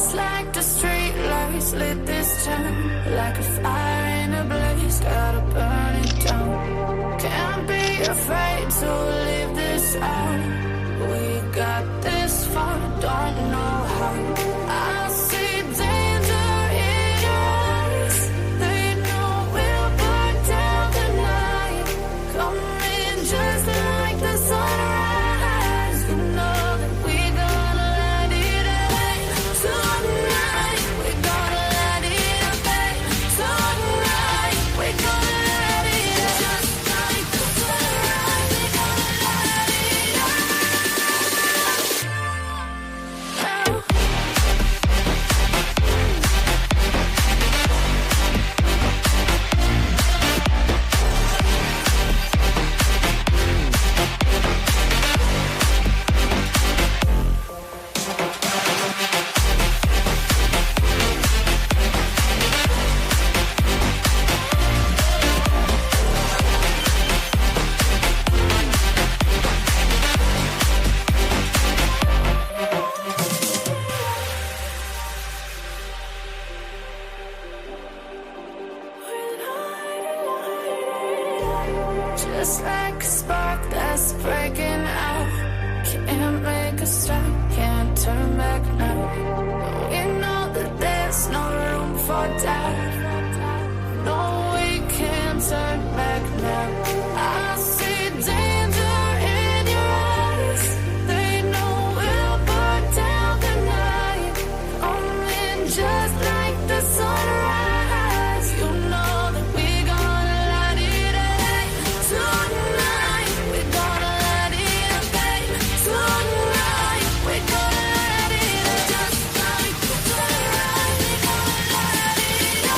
Just like the street lights lit this town, like a fire in a blaze, gotta burn it down. Can't be afraid to leave this out. We got this far, don't know how. I see danger in your eyes. They know we'll burn down the night. Coming just like the sunrise. You know that we're gonna let it rain. Tonight, we're gonna let it rain. Tonight, we're gonna let it rain. Just like the sunrise, we're gonna let it rain. Just like a spark that's breaking out. Can't make a stop, can't turn back now. We know that there's no room for doubt. No, we can't turn back now. I see danger in your eyes. They know we'll burn down the night. Coming just like the sunrise. You know that we're gonna let it rain. Tonight, we're gonna let it rain. Tonight, we're gonna let it rain. Just like the sunrise, we're gonna let it rain.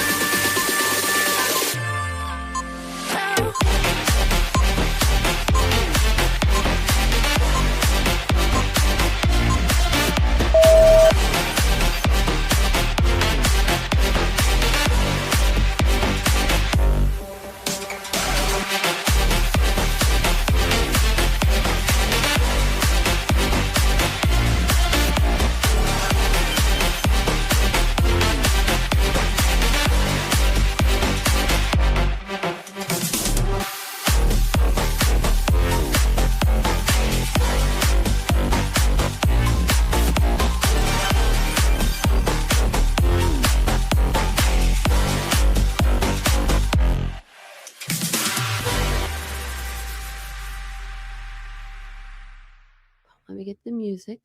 Let me get the music.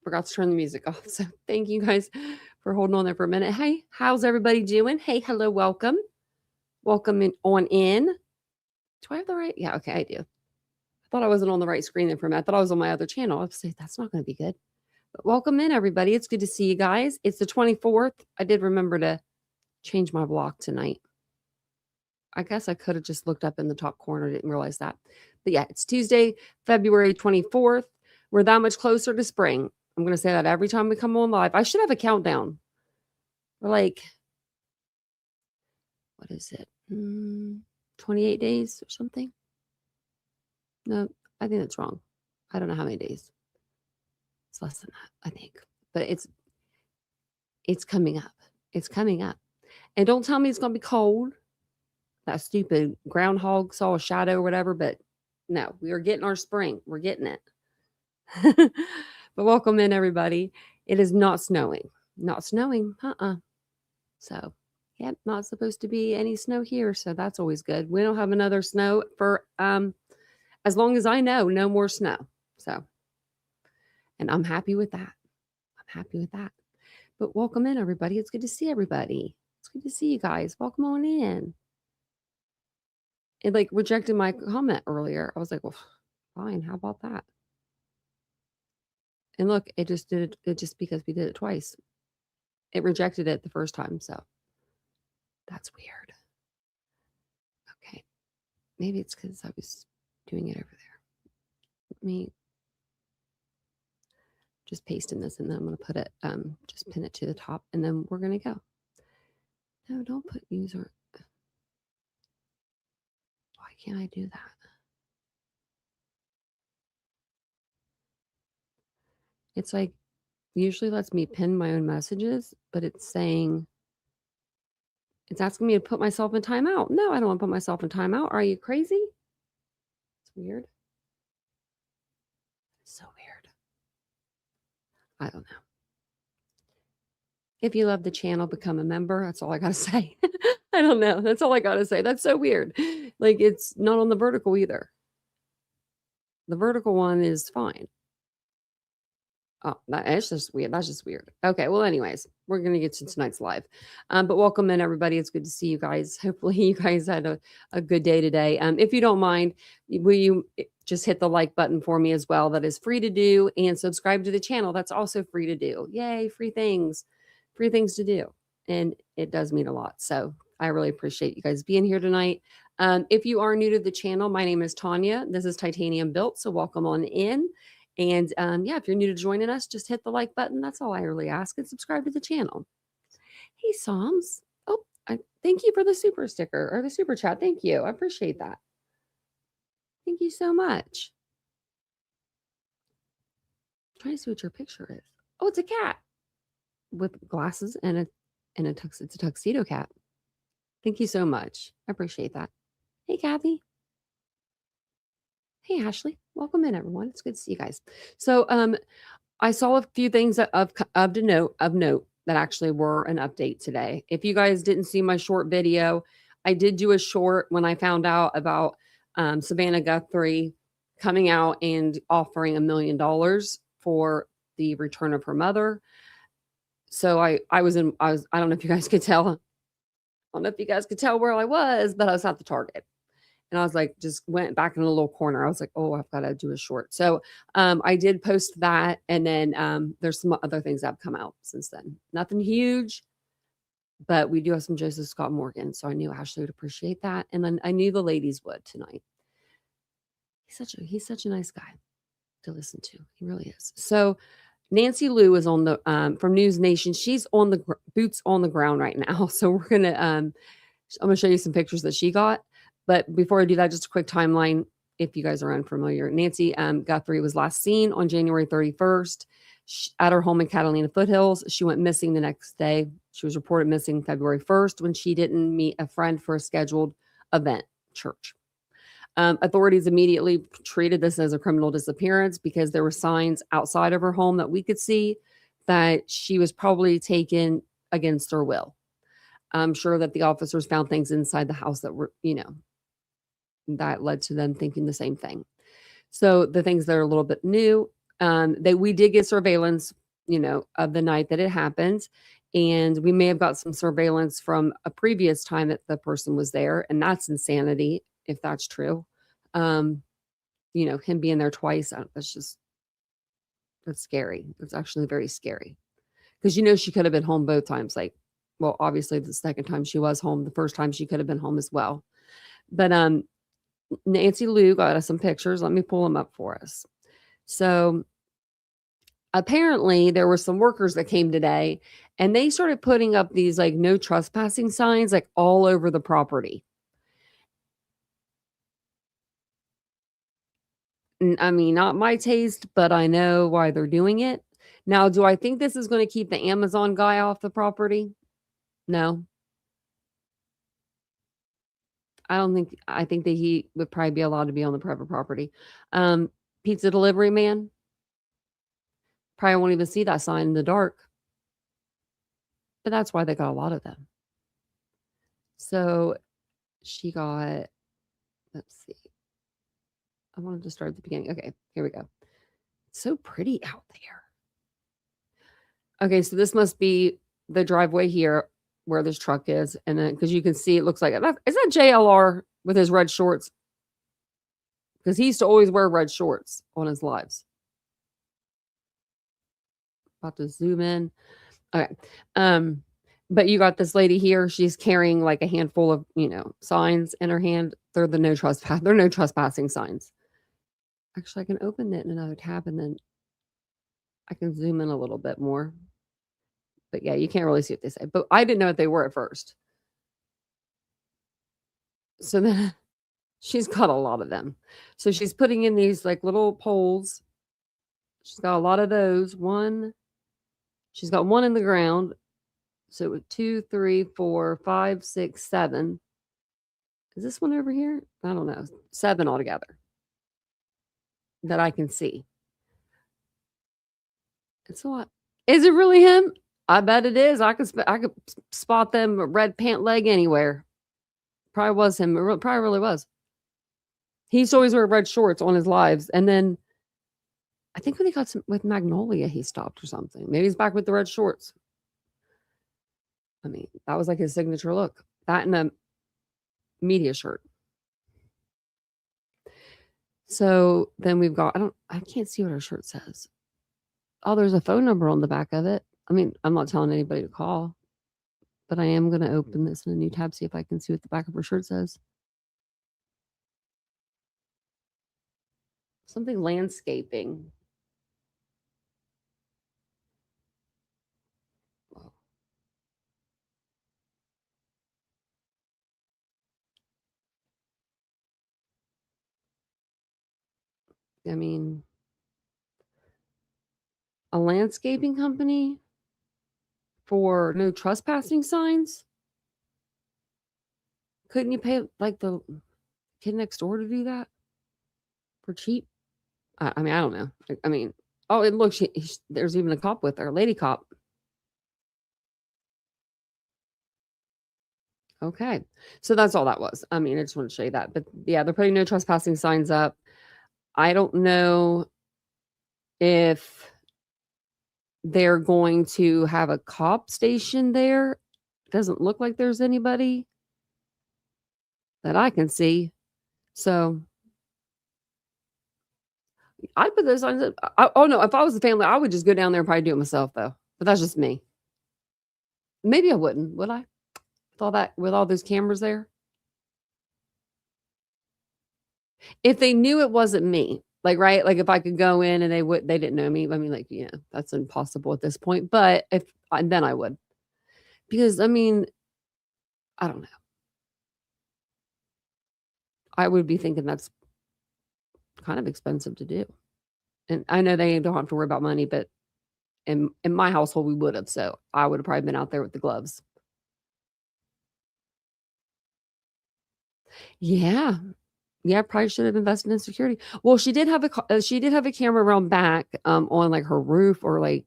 Forgot to turn the music off. So thank you guys for holding on there for a minute. Hey, how's everybody doing? Hey, hello, welcome. Welcome on in. Do I have the right? Yeah, okay, I do. I thought I wasn't on the right screen there for a minute. I thought I was on my other channel. I was saying that's not going to be good. But welcome in, everybody. It's good to see you guys. It's the 24th. I did remember to change my block tonight. I guess I could have just looked up in the top corner. Didn't realize that. But yeah, it's Tuesday, February 24th. We're that much closer to spring. I'm going to say that every time we come on live. I should have a countdown. We're like, what is it? 28 days or something? No, I think that's wrong. I don't know how many days. It's less than that, I think. But it's coming up. It's coming up. And don't tell me it's going to be cold. That stupid groundhog saw a shadow or whatever. But no, we are getting our spring. We're getting it. But welcome in, everybody. It is not snowing. Not snowing. So, yeah, not supposed to be any snow here. So that's always good. We don't have another snow for as long as I know, no more snow. So, and I'm happy with that. I'm happy with that. But welcome in, everybody. It's good to see everybody. It's good to see you guys. Welcome on in. It like rejected my comment earlier. I was like, well, fine. How about that? And look, it just did it just because we did it twice. It rejected it the first time. So that's weird. Okay. Maybe it's because I was doing it over there. Let me just paste in this and then I'm going to put it, just pin it to the top and then we're going to go. No, don't put user. Why can't I do that? It's like usually lets me pin my own messages, but it's saying it's asking me to put myself in timeout. No, I don't want to put myself in timeout. Are you crazy? It's weird. It's so weird. I don't know. If you love the channel, become a member. That's all I gotta say. I don't know. That's all I gotta say. That's so weird. Like, it's not on the vertical either. The vertical one is fine. Oh, that's just weird. That's just weird. Okay. Well, anyways, we're going to get to tonight's live. But welcome in, everybody. It's good to see you guys. Hopefully, you guys had a good day today. If you don't mind, will you just hit the like button for me as well? That is free to do. And subscribe to the channel. That's also free to do. Yay, free things to do. And it does mean a lot. So I really appreciate you guys being here tonight. If you are new to the channel, my name is Tanya. This is Titanium Built. So welcome on in. And yeah, if you're new to joining us, just hit the like button. That's all I really ask, and subscribe to the channel. Hey, Psalms. Oh, thank you for the super sticker or the super chat. Thank you. I appreciate that. Thank you so much. I'm trying to see what your picture is. Oh, it's a cat with glasses and it's a tuxedo cat. Thank you so much. I appreciate that. Hey, Kathy. Hey, Ashley. Welcome in, everyone. It's good to see you guys. So, I saw a few things of note that actually were an update today. If you guys didn't see my short video, I did do a short when I found out about Savannah Guthrie coming out and offering $1 million for the return of her mother. So I don't know if you guys could tell. I don't know if you guys could tell where I was, but I was at the Target. And I was like, just went back in a little corner. I was like, oh, I've got to do a short. So I did post that. And then there's some other things that have come out since then. Nothing huge, but we do have some Joseph Scott Morgan. So I knew Ashley would appreciate that. And then I knew the ladies would tonight. He's such a nice guy to listen to. He really is. So Nancy Liu is on the from News Nation. She's on the boots on the ground right now. So we're gonna I'm gonna show you some pictures that she got. But before I do that, just a quick timeline. If you guys are unfamiliar, Nancy Guthrie was last seen on January 31st at her home in Catalina Foothills. She went missing the next day. She was reported missing February 1st when she didn't meet a friend for a scheduled event, church. Authorities immediately treated this as a criminal disappearance because there were signs outside of her home that we could see that she was probably taken against her will. I'm sure that the officers found things inside the house that were, that led to them thinking the same thing. So the things that are a little bit new, we did get surveillance, of the night that it happened. And we may have got some surveillance from a previous time that the person was there. And that's insanity, if that's true. Him being there twice, that's scary. It's actually very scary. Because, she could have been home both times. Like, well, obviously the second time she was home, the first time she could have been home as well. But Nancy Liu got us some pictures. Let me pull them up for us. So apparently there were some workers that came today and they started putting up these like no trespassing signs like all over the property. I mean, not my taste, but I know why they're doing it. Now, do I think this is going to keep the Amazon guy off the property? No. I think that he would probably be allowed to be on the private property. Pizza delivery man probably won't even see that sign in the dark. But that's why they got a lot of them. So she got, let's see. I wanted to start at the beginning. Okay, here we go. It's so pretty out there. Okay, so this must be the driveway here where this truck is. And then, because you can see, it looks like, is that JLR with his red shorts? Because he used to always wear red shorts on his lives. About to zoom in. Okay. But you got this lady here. She's carrying like a handful of, signs in her hand. They're no trespassing signs. Actually, I can open it in another tab and then I can zoom in a little bit more. But yeah, you can't really see what they say. But I didn't know what they were at first. So then she's got a lot of them. So she's putting in these like little poles. She's got a lot of those. 1, She's got one in the ground. So 2, 3, 4, 5, 6, 7. Is this one over here? I don't know. 7 altogether that I can see. It's a lot. Is it really him? I bet it is. I could spot them red pant leg anywhere. Probably was him. It probably really was. He used to always wear red shorts on his lives, and then I think when he got with Magnolia, he stopped or something. Maybe he's back with the red shorts. I mean, that was like his signature look. That and a media shirt. So then we've got, I can't see what our shirt says. Oh, there's a phone number on the back of it. I mean, I'm not telling anybody to call, but I am going to open this in a new tab, see if I can see what the back of her shirt says. Something landscaping. I mean, a landscaping company for no trespassing signs? Couldn't you pay like the kid next door to do that for cheap? I mean, I don't know. I mean, oh, and look, there's even a cop with her, a lady cop. Okay. So that's all that was. I mean, I just want to show you that. But yeah, they're putting no trespassing signs up. I don't know if they're going to have a cop station there. Doesn't look like there's anybody that I can see. So I'd put those signs up. Oh no, if I was the family, I would just go down there and probably do it myself though. But that's just me. Maybe I wouldn't, would I? With all those cameras there? If they knew it wasn't me, like, right? Like if I could go in and they didn't know me. I mean, like, yeah, that's impossible at this point. But then I would. Because I mean, I don't know. I would be thinking that's kind of expensive to do. And I know they don't have to worry about money, but in my household we would have. So I would have probably been out there with the gloves. Yeah. Yeah, probably should have invested in security. Well, she did have a camera around back on like her roof or like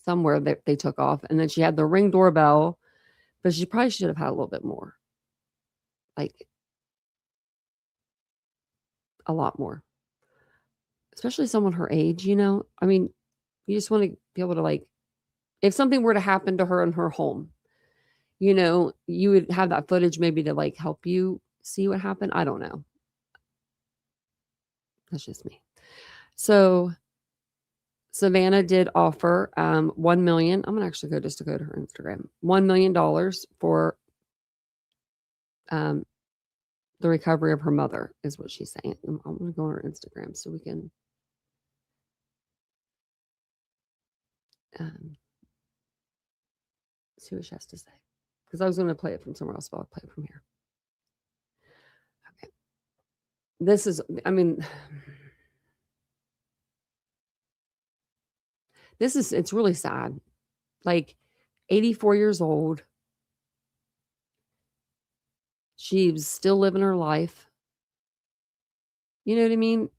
somewhere that they took off, and then she had the Ring doorbell, but she probably should have had a little bit more, like a lot more, especially someone her age. I mean, you just want to be able to like, if something were to happen to her in her home, you would have that footage maybe to like help you see what happened. I don't know. That's just me. So Savannah did offer $1 million. I'm gonna actually go to her Instagram. $1 million for the recovery of her mother is what she's saying. I'm gonna go on her Instagram so we can see what she has to say. Because I was gonna play it from somewhere else, but I'll play it from here. Okay. It's really sad. Like 84 years old. She's still living her life. You know what I mean?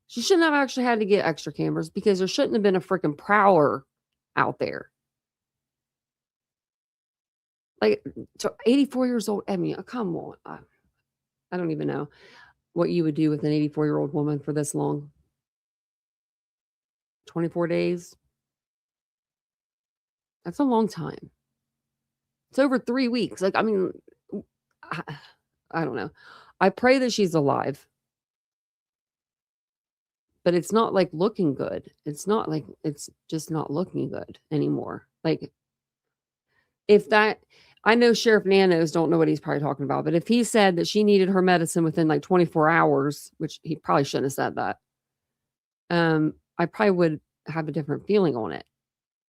She shouldn't have actually had to get extra cameras because there shouldn't have been a freaking prowler out there. Like 84 years old. I mean, come on. I don't even know what you would do with an 84-year-old woman for this long. 24 days. That's a long time. It's over 3 weeks. Like, I mean, I don't know. I pray that she's alive. But it's not like looking good. It's just not looking good anymore. Like I know Sheriff Nanos don't know what he's probably talking about, but if he said that she needed her medicine within like 24 hours, which he probably shouldn't have said that, I probably would have a different feeling on it.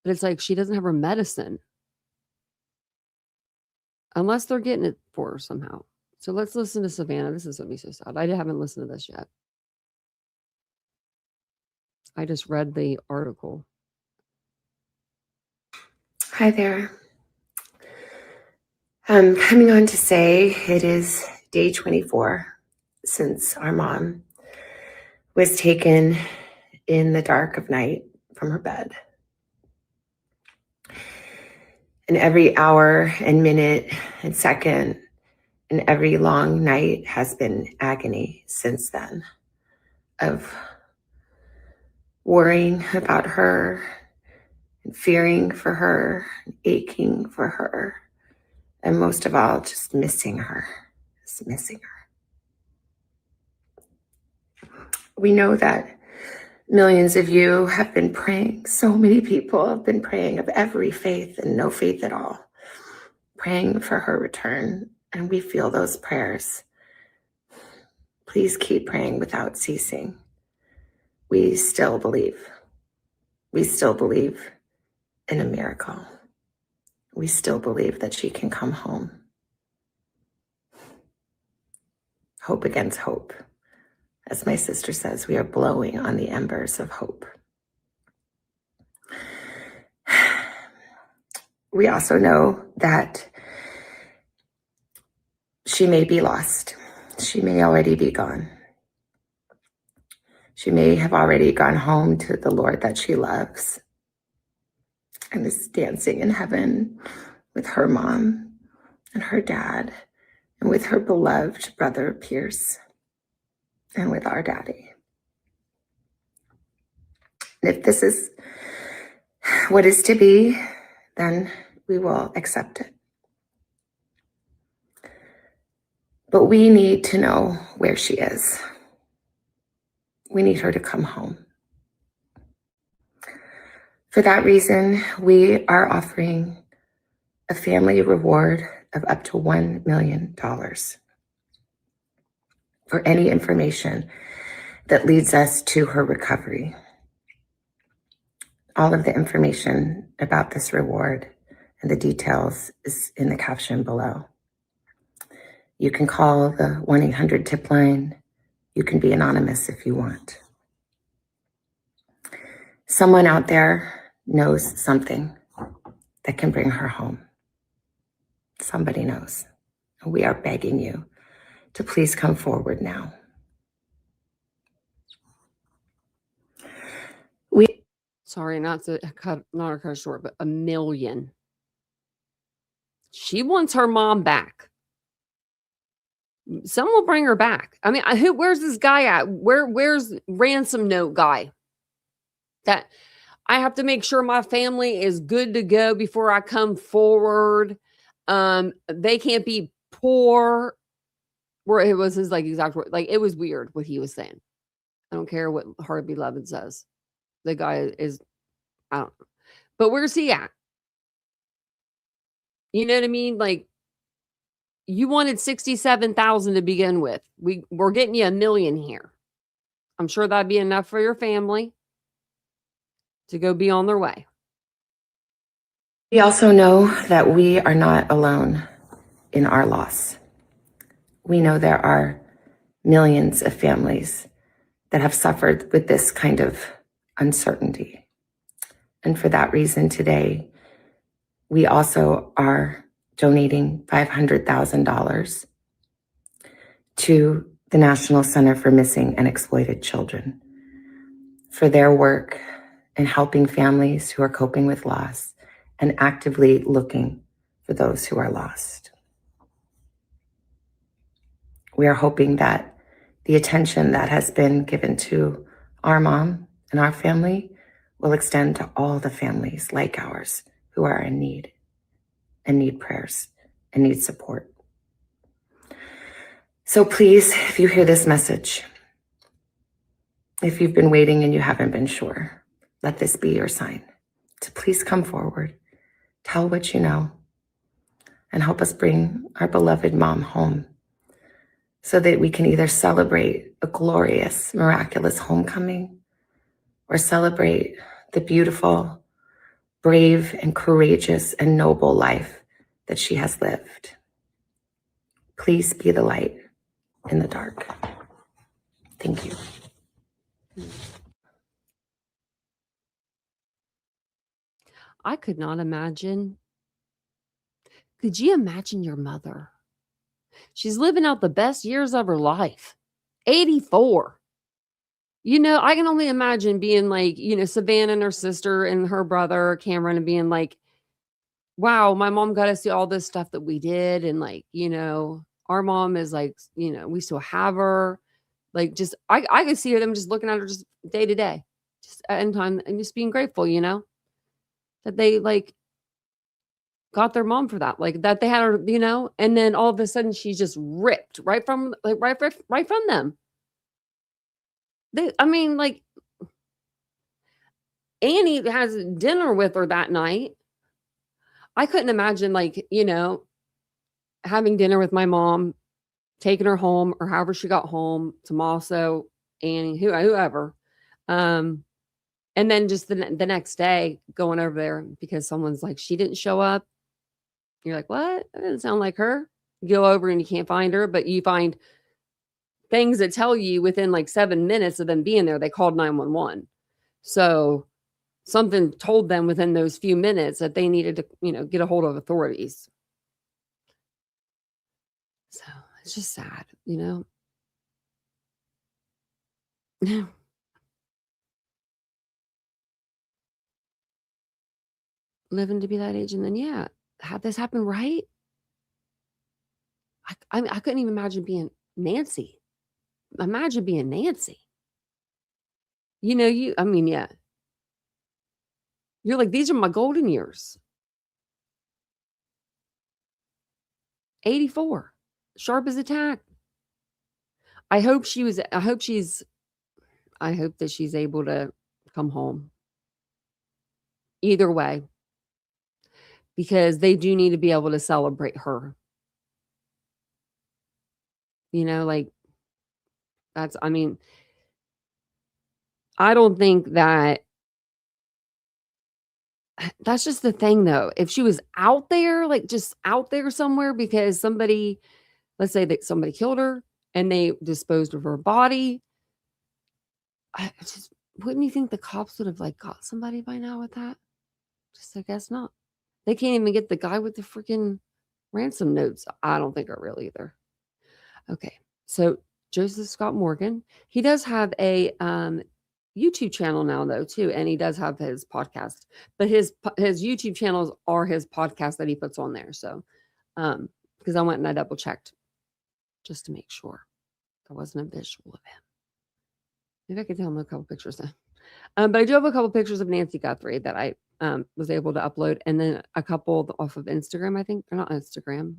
But it's like she doesn't have her medicine unless they're getting it for her somehow. So let's listen to Savannah. This is going to be so sad. I haven't listened to this yet. I just read the article. Hi there. I'm coming on to say it is day 24 since our mom was taken in the dark of night from her bed. And every hour and minute and second and every long night has been agony since then of worrying about her and fearing for her, and aching for her, and most of all, just missing her, just missing her. We know that millions of you have been praying. So many people have been praying of every faith and no faith at all, praying for her return. And we feel those prayers. Please keep praying without ceasing. We still believe. We still believe in a miracle. We still believe that she can come home. Hope against hope. As my sister says, we are blowing on the embers of hope. We also know that she may be lost. She may already be gone. She may have already gone home to the Lord that she loves and is dancing in heaven with her mom and her dad and with her beloved brother Pierce and with our daddy. And if this is what is to be, then we will accept it. But we need to know where she is. We need her to come home. For that reason, we are offering a family reward of up to $1 million for any information that leads us to her recovery. All of the information about this reward and the details is in the caption below. You can call the 1-800-TIP line. You can be anonymous if you want. Someone out there knows something that can bring her home. Somebody knows. And we are begging you to please come forward now. Sorry, not to cut short, but $1 million. She wants her mom back. Some will bring her back. I mean, where's this guy at? Where's ransom note guy? That I have to make sure my family is good to go before I come forward. They can't be poor. Where it was his exact word. It was weird what he was saying. I don't care what Heart Beloved says. The guy is, I don't know. But where's he at? You know what I mean? You wanted 67,000 to begin with. We're getting you $1 million here. I'm sure that'd be enough for your family to go be on their way. We also know that we are not alone in our loss. We know there are millions of families that have suffered with this kind of uncertainty. And for that reason today, we also are donating $500,000 to the National Center for Missing and Exploited Children for their work in helping families who are coping with loss and actively looking for those who are lost. We are hoping that the attention that has been given to our mom and our family will extend to all the families like ours who are in need and need prayers and need support. So please, if you hear this message, if you've been waiting and you haven't been sure, let this be your sign to please come forward, tell what you know, and help us bring our beloved mom home so that we can either celebrate a glorious, miraculous homecoming or celebrate the beautiful, brave, and courageous and noble life that she has lived. Please be the light in the dark. Thank you. I could not imagine. Could you imagine your mother? She's living out the best years of her life. 84. I can only imagine being like, Savannah and her sister and her brother, Cameron, and being like, wow, my mom got to see all this stuff that we did. And like, our mom is like, we still have her. Like, just, I could see them just looking at her just day to day, just at any time and just being grateful, that they like got their mom for that, like that they had her, and then all of a sudden she's just ripped right from like right from them. I mean, like Annie has dinner with her that night. I couldn't imagine like, having dinner with my mom, taking her home or however she got home, Tommaso, Annie, whoever. And then just the next day going over there because someone's like, she didn't show up. You're like, what? That doesn't sound like her. You go over and you can't find her, but you find things that tell you within like 7 minutes of them being there, they called 911. So something told them within those few minutes that they needed to, get a hold of authorities. So it's just sad, living to be that age. And then, yeah, had this happen right. I couldn't even imagine being Nancy. Imagine being Nancy. Yeah. You're like, these are my golden years. 84. Sharp as a tack. I hope that she's able to come home. Either way. Because they do need to be able to celebrate her. Like I don't think that's just the thing though. If she was out there, like just out there somewhere because let's say that somebody killed her and they disposed of her body, wouldn't you think the cops would have like got somebody by now with that? Just I guess not. They can't even get the guy with the freaking ransom notes. I don't think are real either. Okay. So Joesph Scott Morgan, he does have a YouTube channel now though too, and he does have his podcast. But his YouTube channels are his podcast that he puts on there. So because I went and I double checked just to make sure there wasn't a visual of him. Maybe I could download a couple pictures then. But I do have a couple pictures of Nancy Guthrie that I was able to upload, and then a couple off of Instagram, I think. They're not Instagram.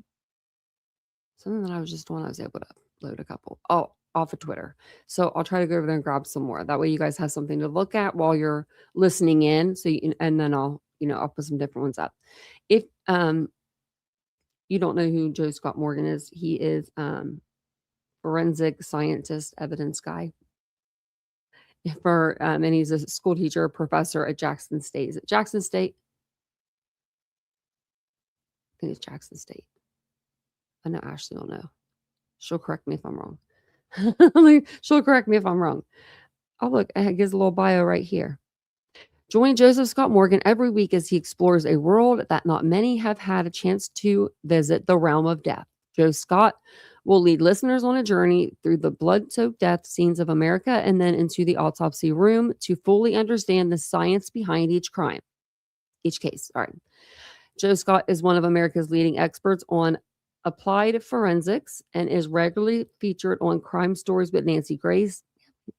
Something that I was able to upload a couple. Oh, off of Twitter. So I'll try to go over there and grab some more. That way you guys have something to look at while you're listening in. So and then I'll put some different ones up. If you don't know who Joesph Scott Morgan is, he is forensic scientist, evidence guy. And he's a school teacher, professor at Jackson State. Is it Jackson State? I think it's Jackson State. I know Ashley will know. She'll correct me if I'm wrong. She'll correct me if I'm wrong. Oh, look, it gives a little bio right here. Join Joesph Scott Morgan every week as he explores a world that not many have had a chance to visit, the realm of death. Joesph Scott will lead listeners on a journey through the blood-soaked death scenes of America and then into the autopsy room to fully understand the science behind each case. All right. Joesph Scott is one of America's leading experts on applied forensics and is regularly featured on Crime Stories with Nancy Grace.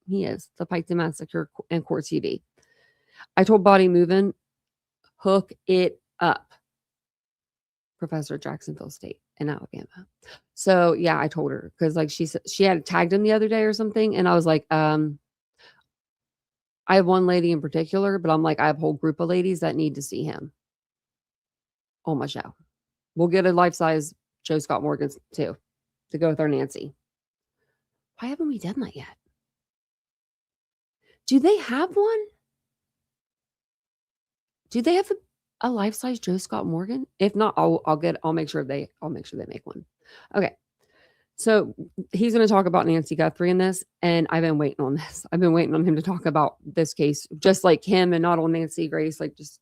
He is the Piketon Massacre and Court TV. I told Body Moving, hook it up. Professor Jacksonville State in Alabama. So yeah, I told her because like she said she had tagged him the other day or something, and I was like, I have one lady in particular, but I'm like, I have a whole group of ladies that need to see him on my show. We'll get a life-size Joesph Scott Morgan too to go with our Nancy. Why haven't we done that yet? Do they have one? Do they have a life-size Joesph Scott Morgan? If not, I'll make sure they make one. Okay. So he's going to talk about Nancy Guthrie in this, and I've been waiting on this. I've been waiting on him to talk about this case, just like him, and not on Nancy Grace, like just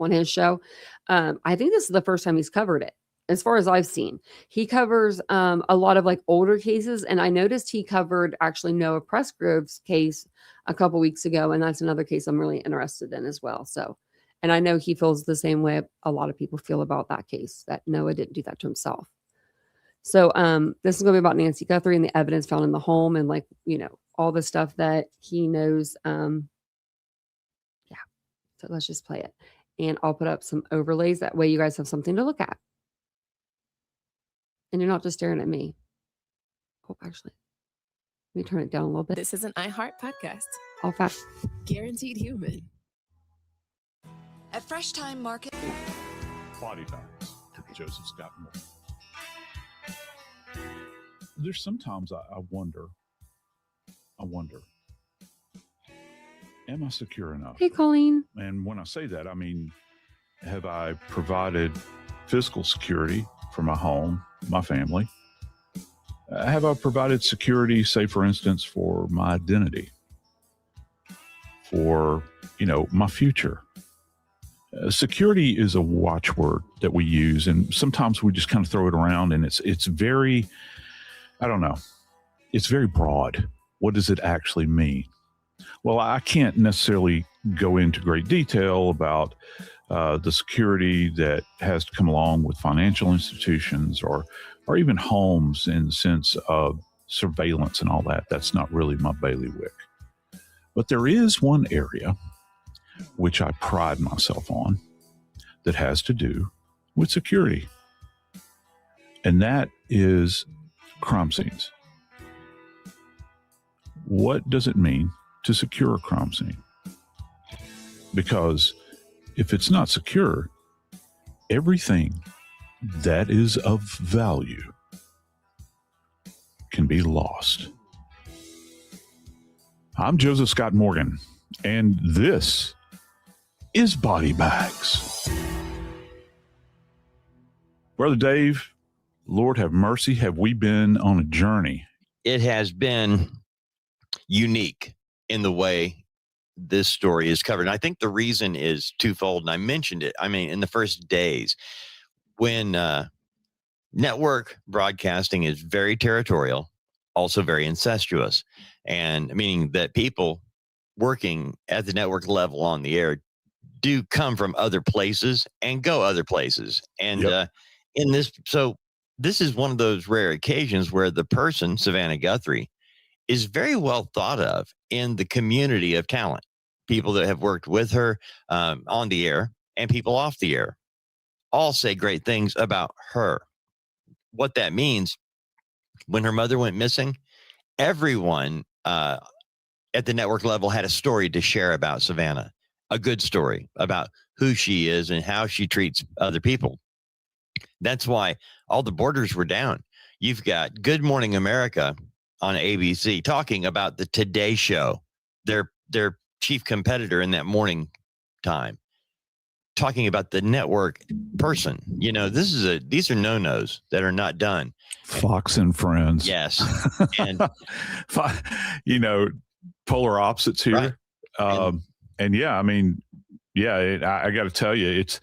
on his show. I think this is the first time he's covered it, as far as I've seen. He covers a lot of like older cases, and I noticed he covered actually Noah Pressgrove's case a couple weeks ago, and that's another case I'm really interested in as well. So, and I know he feels the same way a lot of people feel about that case, that Noah didn't do that to himself. So this is going to be about Nancy Guthrie and the evidence found in the home, and like, you know, all the stuff that he knows. Yeah. So let's just play it. And I'll put up some overlays. That way you guys have something to look at. And you're not just staring at me. Oh, actually, let me turn it down a little bit. This is an iHeart podcast. All fast. Guaranteed human. At Fresh Time Market. Body Bags. Joesph Scott Moore. There's sometimes I wonder, am I secure enough? Hey, Colleen. And when I say that, I mean, have I provided physical security for my home, my family? Have I provided security, say, for instance, for my identity, for, you know, my future? Security is a watchword that we use, and sometimes we just kind of throw it around, and it's very, I don't know, it's very broad. What does it actually mean? Well, I can't necessarily go into great detail about the security that has to come along with financial institutions or even homes in the sense of surveillance and all that. That's not really my bailiwick. But there is one area which I pride myself on that has to do with security. And that is crime scenes. What does it mean to secure a crime scene? Because if it's not secure, everything that is of value can be lost. I'm Joesph Scott Morgan, and this is Body Bags. Brother Dave, Lord have mercy, have we been on a journey? It has been unique in the way this story is covered. And I think the reason is twofold, and I mentioned it. I mean, in the first days, when network broadcasting is very territorial, also very incestuous, and meaning that people working at the network level on the air do come from other places and go other places. And in this, so this is one of those rare occasions where the person, Savannah Guthrie, is very well thought of in the community of talent. People that have worked with her on the air and people off the air all say great things about her. What that means, when her mother went missing, everyone at the network level had a story to share about Savannah, a good story about who she is and how she treats other people. That's why all the borders were down. You've got Good Morning America on ABC talking about the Today Show, their chief competitor in that morning time, talking about the network person. You know, these are no-nos that are not done. Fox and Friends. Yes. And you know, polar opposites here. Right. And yeah, I mean, yeah, I got to tell you, it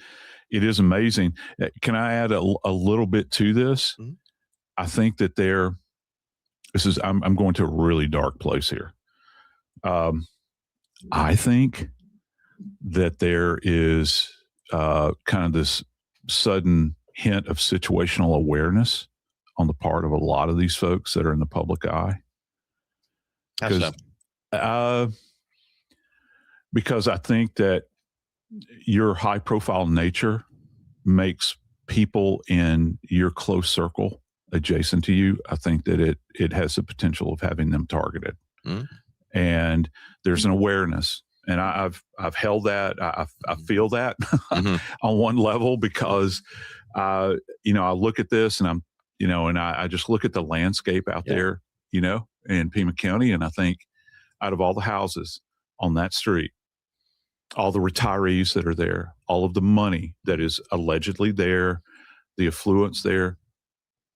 is amazing. Can I add a little bit to this? Mm-hmm. I think that I'm going to a really dark place here. I think that there is kind of this sudden hint of situational awareness on the part of a lot of these folks that are in the public eye. How so? Because I think that your high profile nature makes people in your close circle adjacent to you. I think that it has the potential of having them targeted. Mm. And there's an awareness. And I've held that. I feel that mm-hmm. on one level because, you know, I look at this and I just look at the landscape out there, you know, in Pima County. And I think out of all the houses on that street, all the retirees that are there, all of the money that is allegedly there, the affluence there,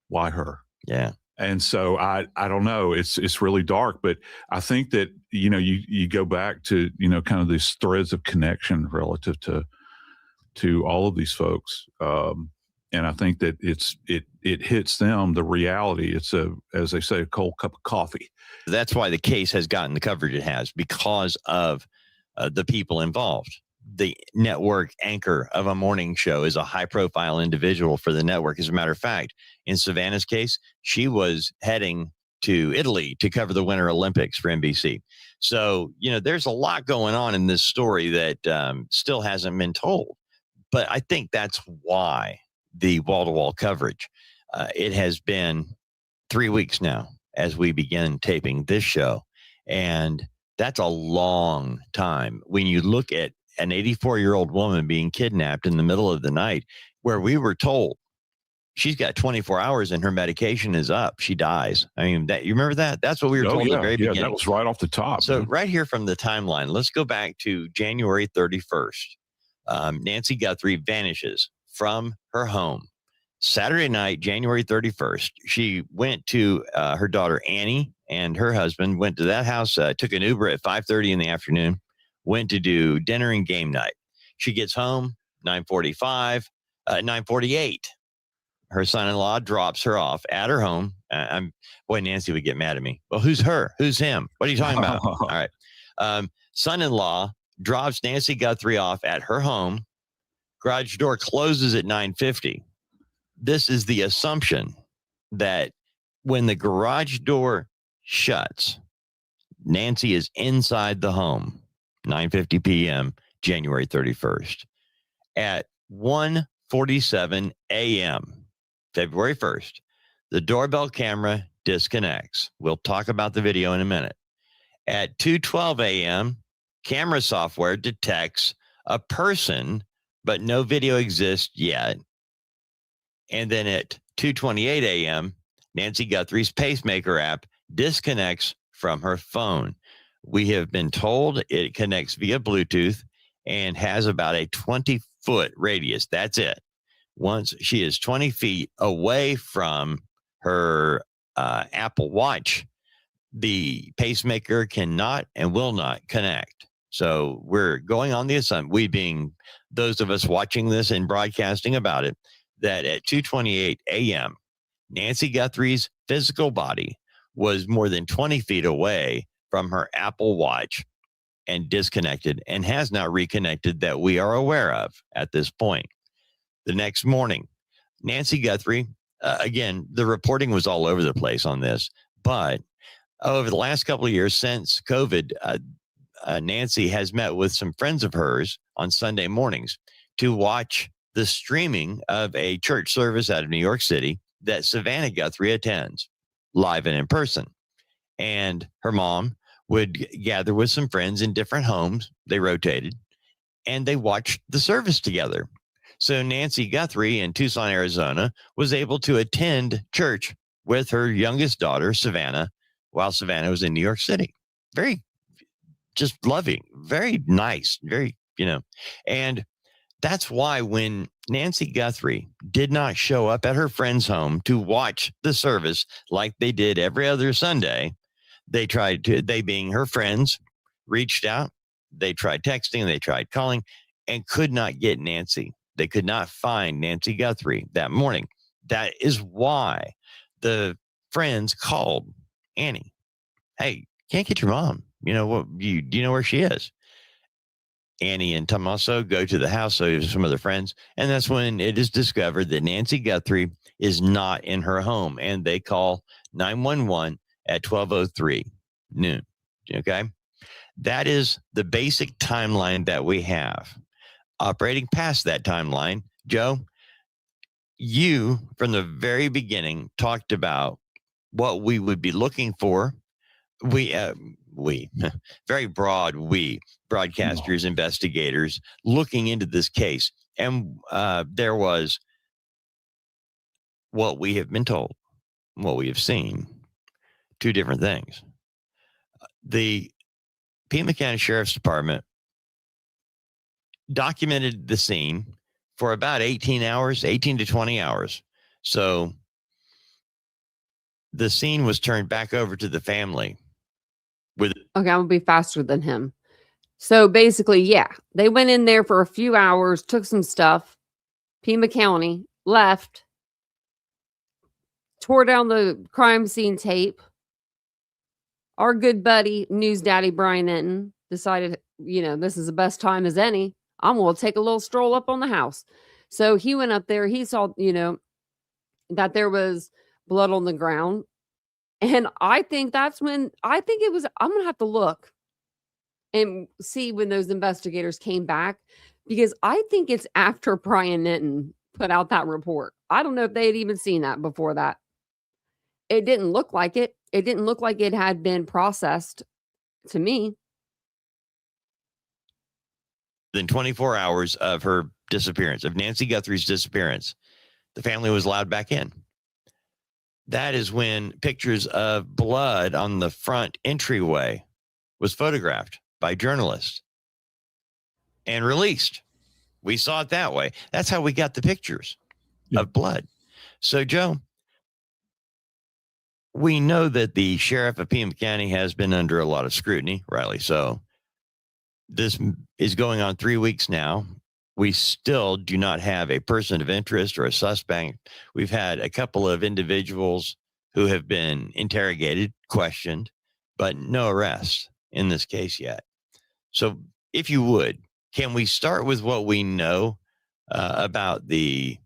why her? Yeah. And so I don't know. It's really dark, but I think that, you know, you go back to, you know, kind of these threads of connection relative to to all of these folks. And I think that it hits them, the reality. It's as they say, a cold cup of coffee. That's why the case has gotten the coverage it has, because of the people involved. The network anchor of a morning show is a high profile individual for the network. As a matter of fact, in Savannah's case, she was heading to Italy to cover the Winter Olympics for NBC. So, there's a lot going on in this story that still hasn't been told. But I think that's why the wall-to-wall coverage, it has been 3 weeks now as we begin taping this show. And that's a long time. When you look at an 84-year-old woman being kidnapped in the middle of the night, where we were told she's got 24 hours and her medication is up, she dies. I mean, you remember that? That's what we were told at the very beginning. That was right off the top. So right here from the timeline, let's go back to January 31st. Nancy Guthrie vanishes from her home. Saturday night, January 31st, she went to her daughter Annie and her husband, went to that house, took an Uber at 5:30 in the afternoon, went to do dinner and game night. She gets home 9:48. Her son-in-law drops her off at her home. Boy, Nancy would get mad at me. Well, who's her? Who's him? What are you talking about? All right. Son-in-law drops Nancy Guthrie off at her home. Garage door closes at 9:50. This is the assumption that when the garage door shuts, Nancy is inside the home. 9:50 p.m., January 31st. At 1:47 a.m., February 1st, the doorbell camera disconnects. We'll talk about the video in a minute. At 2:12 a.m., camera software detects a person, but no video exists yet. And then at 2:28 a.m., Nancy Guthrie's pacemaker app disconnects from her phone. We have been told it connects via Bluetooth and has about a 20-foot radius. That's it. Once she is 20 feet away from her Apple Watch, the pacemaker cannot and will not connect. So we're going on the assumption, we being those of us watching this and broadcasting about it, that at 2:28 a.m., Nancy Guthrie's physical body was more than 20 feet away from her Apple Watch and disconnected, and has not reconnected that we are aware of at this point. The next morning, Nancy Guthrie, again, the reporting was all over the place on this, but over the last couple of years since COVID, Nancy has met with some friends of hers on Sunday mornings to watch the streaming of a church service out of New York City that Savannah Guthrie attends live and in person. And her mom would gather with some friends in different homes. They rotated and they watched the service together. So Nancy Guthrie in Tucson, Arizona was able to attend church with her youngest daughter, Savannah, while Savannah was in New York City. Very just loving, very nice, very, and that's why when Nancy Guthrie did not show up at her friend's home to watch the service like they did every other Sunday, they being her friends, reached out. They tried texting, they tried calling, and could not get Nancy. They could not find Nancy Guthrie that morning. That is why the friends called Annie. Hey, can't get your mom. Do you know where she is? Annie and Tommaso go to the house, so some of their friends, and that's when it is discovered that Nancy Guthrie is not in her home, and they call 911 at 12:03 noon. Okay, that is the basic timeline that we have. Operating past that timeline, Joe, you from the very beginning talked about what we would be looking for. We very broad, broadcasters, investigators looking into this case. And there was what we have been told, what we have seen, two different things. The Pima County Sheriff's Department documented the scene for about 18 to 20 hours. So the scene was turned back over to the family. Okay, I'm gonna be faster than him. So basically, yeah, they went in there for a few hours, took some stuff, Pima County, left, tore down the crime scene tape. Our good buddy, News Daddy Brian Enton, decided, this is the best time as any. I'm going to take a little stroll up on the house. So he went up there. He saw, that there was blood on the ground. And I think I'm going to have to look and see when those investigators came back, because I think it's after Brian Enton put out that report. I don't know if they had even seen that before that. It didn't look like it. It didn't look like it had been processed to me. Within 24 hours of her disappearance, of Nancy Guthrie's disappearance, the family was allowed back in. That is when pictures of blood on the front entryway was photographed by journalists and released. We saw it that way. That's how we got the pictures of blood. So, Joe, we know that the sheriff of Pima County has been under a lot of scrutiny, rightly so. This is going on 3 weeks now. We still do not have a person of interest or a suspect. We've had a couple of individuals who have been interrogated, questioned, but no arrest in this case yet. So if you would, can we start with what we know about the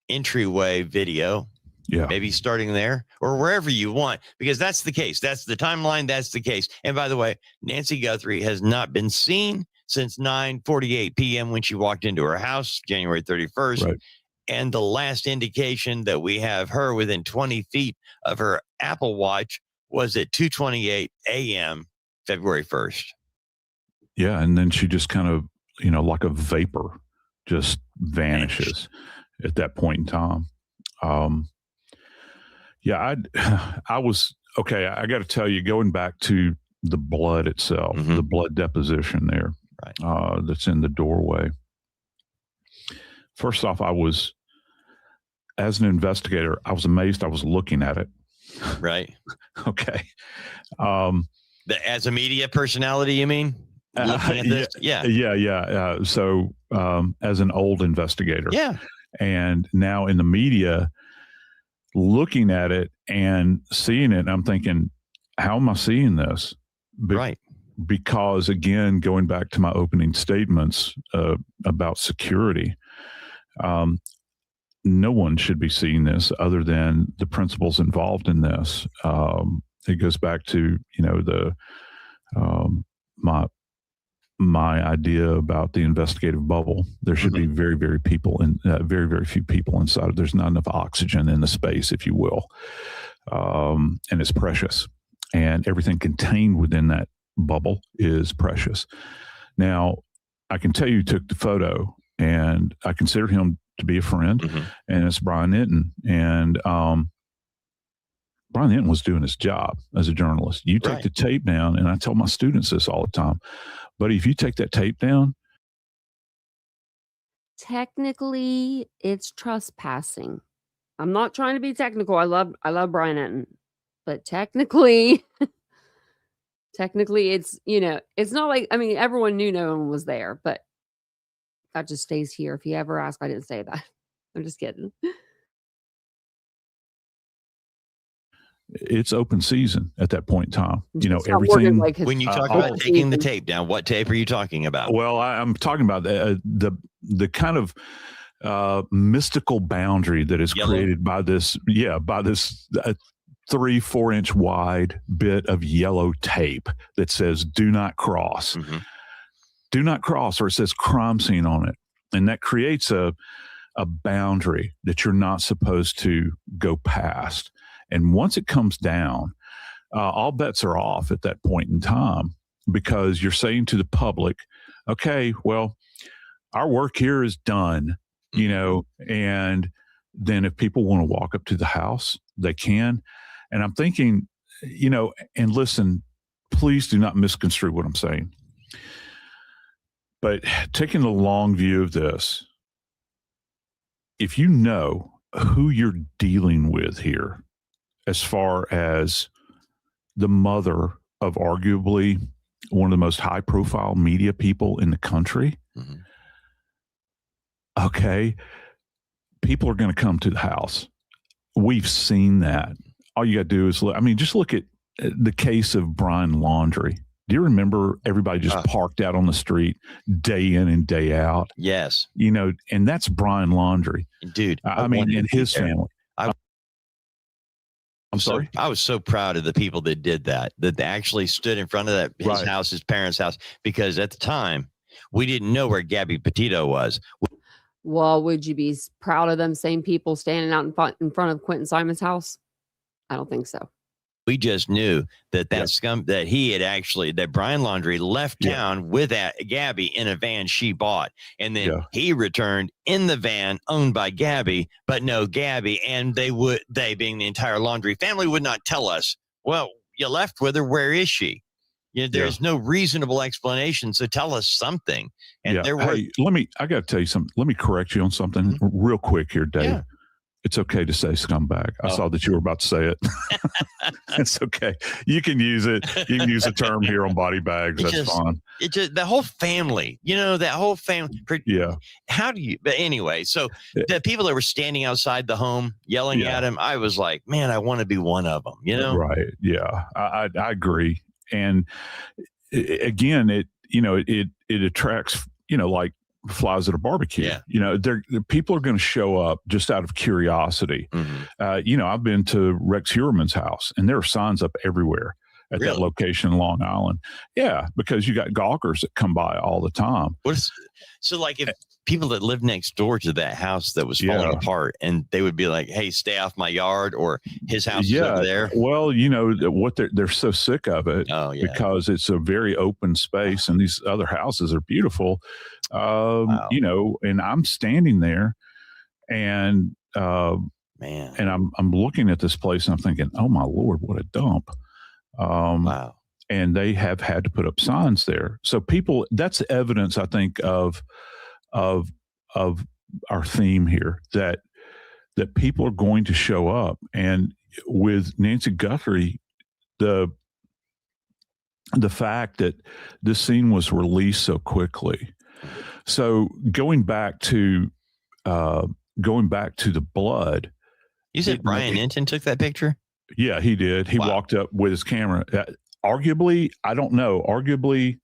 entryway video? Yeah. Maybe starting there or wherever you want, because that's the case. That's the timeline. That's the case. And by the way, Nancy Guthrie has not been seen since 9:48 p.m. when she walked into her house, January 31st. Right. And the last indication that we have her within 20 feet of her Apple Watch was at 2:28 a.m., February 1st. Yeah. And then she just kind of, like a vapor, just vanishes at that point in time. Yeah, I was, okay, I got to tell you, going back to the blood itself, the blood deposition there, right, that's in the doorway. First off, as an investigator, I was amazed I was looking at it. Right. Okay. As a media personality, you mean? Looking at this? Yeah. So as an old investigator. Yeah. And now in the media, looking at it and seeing it, I'm thinking, how am I seeing this? Right. Because again, going back to my opening statements about security, no one should be seeing this other than the principals involved in this. It goes back to, my idea about the investigative bubble. There should be very, very very few people inside. There's not enough oxygen in the space, if you will. And it's precious. And everything contained within that bubble is precious. Now, I can tell you took the photo, and I consider him to be a friend, and it's Brian Enton. And Brian Enton was doing his job as a journalist. You take the tape down, and I tell my students this all the time, buddy, if you take that tape down. Technically, it's trespassing. I'm not trying to be technical. I love Brian Enton, but technically, it's, it's not like, everyone knew no one was there, but that just stays here. If you ever ask, I didn't say that. I'm just kidding. It's open season at that point in time. Everything. When you talk about taking the tape down, what tape are you talking about? Well, I'm talking about the kind of mystical boundary that is created by this 3-4 inch wide bit of yellow tape that says "Do not cross." Do not cross, or it says crime scene on it, and that creates a boundary that you're not supposed to go past. And once it comes down, all bets are off at that point in time, because you're saying to the public, okay, well, our work here is done, and then if people want to walk up to the house, they can. And I'm thinking, and listen, please do not misconstrue what I'm saying. But taking the long view of this, if you know who you're dealing with here, as far as the mother of arguably one of the most high profile media people in the country. Mhm. Okay. People are going to come to the house. We've seen that. All you got to do is look. I mean, just look at the case of Brian Laundrie. Do you remember everybody just parked out on the street day in and day out? Yes. You know, and that's Brian Laundrie. Dude, I mean, and his family. I'm sorry. I was so proud of the people that did that they actually stood in front of his house, his parents' house, because at the time we didn't know where Gabby Petito was. Well, would you be proud of them same people standing out in front of Quentin Simon's house? I don't think so. We just knew that that Brian Laundrie left town with Gabby in a van she bought. And then he returned in the van owned by Gabby, but no Gabby. And they being the entire Laundrie family would not tell us, well, you left with her. Where is she? You know, there's no reasonable explanation. So tell us something. And there were. Hey, I got to tell you something. Let me correct you on something real quick here, Dave. Yeah. It's okay to say scumbag. I saw that you were about to say it. It's okay. You can use it. You can use the term here on body bags. That's fine. It just the whole family, that whole family. Yeah. How do you? But anyway, so the people that were standing outside the home yelling at him, I was like, man, I want to be one of them. Right? Yeah, I agree. And again, it attracts like flies at a barbecue. Yeah. People are going to show up just out of curiosity. Mm-hmm. I've been to Rex Heuermann's house, and there are signs up everywhere at that location in Long Island. Yeah, because you got gawkers that come by all the time. So if people that lived next door to that house that was falling apart, and they would be like, hey, stay off my yard, or his house is over there. Well, what they're so sick of it because it's a very open space, and these other houses are beautiful. And I'm standing there, and man, and I'm looking at this place, and I'm thinking, oh my Lord, what a dump. Wow. And they have had to put up signs there. So that's evidence, I think, of our theme here, that people are going to show up. And with Nancy Guthrie, the fact that this scene was released so quickly. So going back to the blood. You said Brian Enton took that picture? Yeah, he did. He walked up with his camera. Arguably, I don't know. Arguably,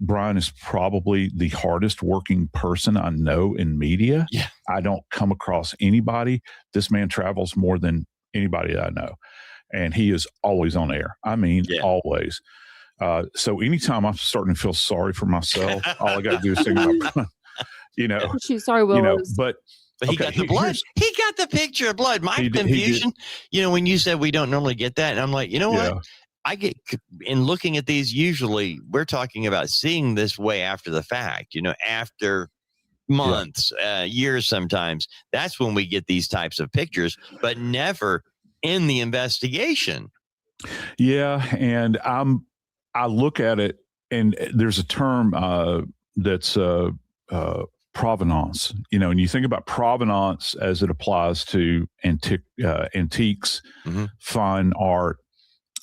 Brian is probably the hardest working person I know in media. Yeah. I don't come across anybody. This man travels more than anybody that I know. And he is always on air. I mean, always. So anytime I'm starting to feel sorry for myself, all I got to do is think about, She's sorry, Will. But he got the blood. He got the picture of blood. My confusion, when you said we don't normally get that, and I'm like, what? I get in looking at these. Usually, we're talking about seeing this way after the fact. After months, years, sometimes. That's when we get these types of pictures, but never in the investigation. Yeah, and I look at it, and there's a term that's provenance, and you think about provenance as it applies to antiques, fine art,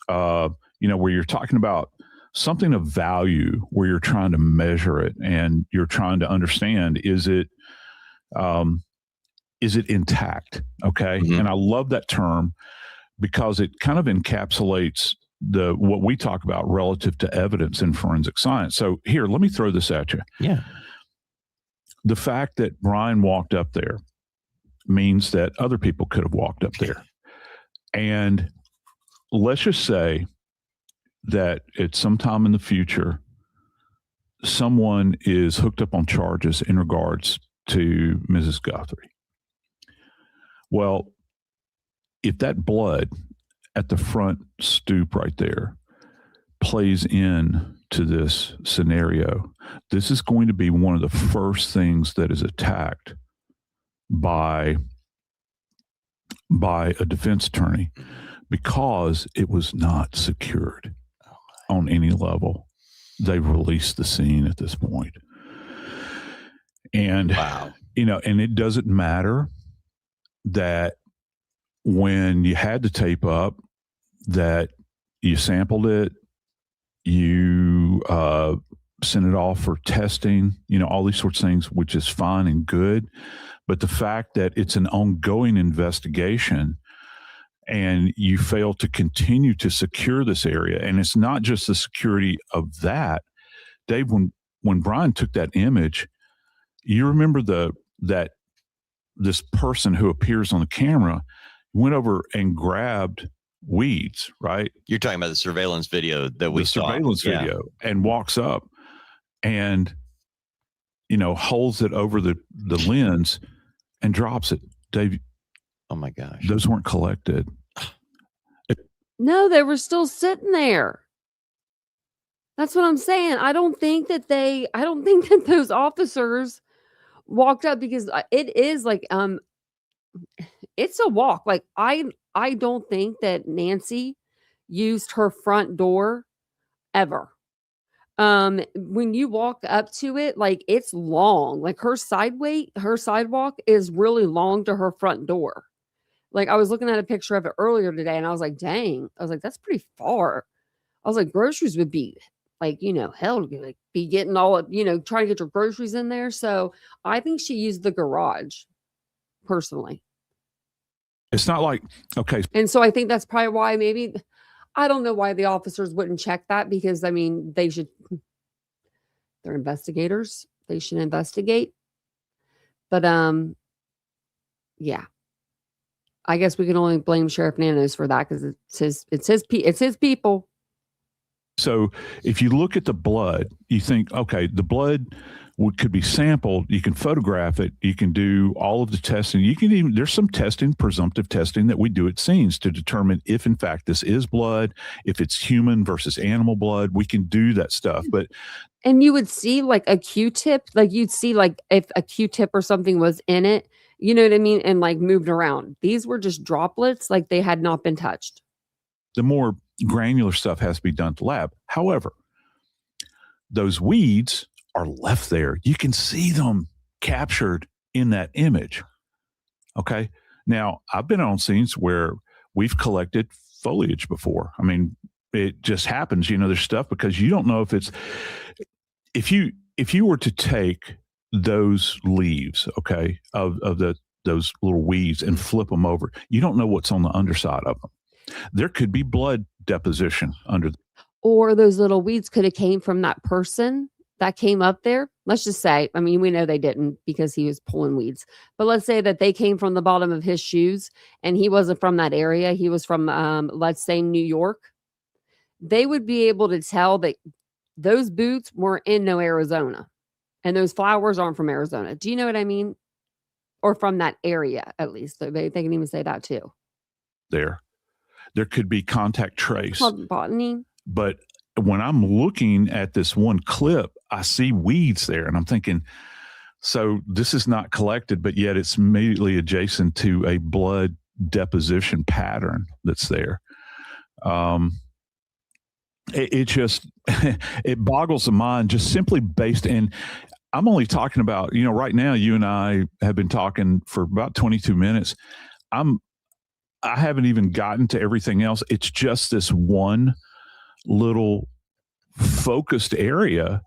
where you're talking about something of value, where you're trying to measure it and you're trying to understand, is it intact? Okay. Mm-hmm. And I love that term because it kind of encapsulates what we talk about relative to evidence in forensic science. So here, let me throw this at you. Yeah. The fact that Brian walked up there means that other people could have walked up there. And let's just say that at some time in the future, someone is hooked up on charges in regards to Mrs. Guthrie. Well, if that blood at the front stoop right there plays in to this scenario, this is going to be one of the first things that is attacked by a defense attorney, because it was not secured on any level. They've released the scene at this point. And, and it doesn't matter that when you had the tape up, that you sampled it, You send it off for testing, all these sorts of things, which is fine and good. But the fact that it's an ongoing investigation and you fail to continue to secure this area, and it's not just the security of that, Dave, when Brian took that image, you remember that this person who appears on the camera went over and grabbed weeds, right? You're talking about the surveillance video that we saw. Surveillance video, and walks up and holds it over the lens and drops it. Dave, oh my gosh, those weren't collected. No, they were still sitting there. That's what I'm saying. I don't think that those officers walked up, because it is like it's a walk. Like I don't think that Nancy used her front door ever. When you walk up to it, like it's long. Like her sidewalk is really long to her front door. Like I was looking at a picture of it earlier today and I was like, dang. I was like, that's pretty far. I was like, groceries would be like, hell, like be getting all of, trying to get your groceries in there. So I think she used the garage personally. It's not like, okay. And so I think that's probably why I don't know why the officers wouldn't check that, because they're investigators. They should investigate. But yeah. I guess we can only blame Sheriff Nanos for that, because it's his people. So if you look at the blood, you think, okay, the blood could be sampled. You can photograph it. You can do all of the testing. You can even, there's some testing, presumptive testing that we do at scenes to determine if in fact this is blood, if it's human versus animal blood. We can do that stuff. And you would see like a Q-tip, like you'd see like if a Q-tip or something was in it, you know what I mean? And like moved around. These were just droplets, like they had not been touched. The more granular stuff has to be done at the lab. However, those weeds are left there. You can see them captured in that image. Okay. Now, I've been on scenes where we've collected foliage before. I mean, it just happens, there's stuff, because you don't know if you were to take those leaves, okay, of those little weeds and flip them over, you don't know what's on the underside of them. There could be blood deposition under or those little weeds could have came from that person that came up there. Let's just say, I mean, we know they didn't because he was pulling weeds, but let's say that they came from the bottom of his shoes and he wasn't from that area. He was from, let's say, New York. They would be able to tell that those boots were in no Arizona and those flowers aren't from Arizona. Do you know what I mean? Or from that area, at least. They can even say that too. There could be contact trace. Called botany. But when I'm looking at this one clip, I see weeds there and I'm thinking, so this is not collected, but yet it's immediately adjacent to a blood deposition pattern that's there. It just, it boggles the mind just simply based in, I'm only talking about, right now you and I have been talking for about 22 minutes. I haven't even gotten to everything else. It's just this one little focused area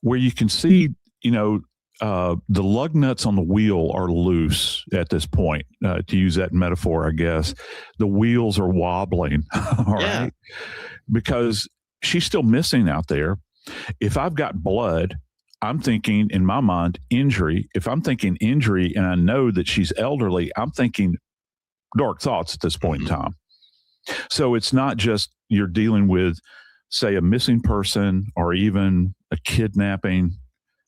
where you can see, the lug nuts on the wheel are loose at this point, to use that metaphor, I guess. The wheels are wobbling, all right? Because she's still missing out there. If I've got blood, I'm thinking in my mind, injury. If I'm thinking injury and I know that she's elderly, I'm thinking dark thoughts at this point in time. So it's not just you're dealing with, say, a missing person or even a kidnapping,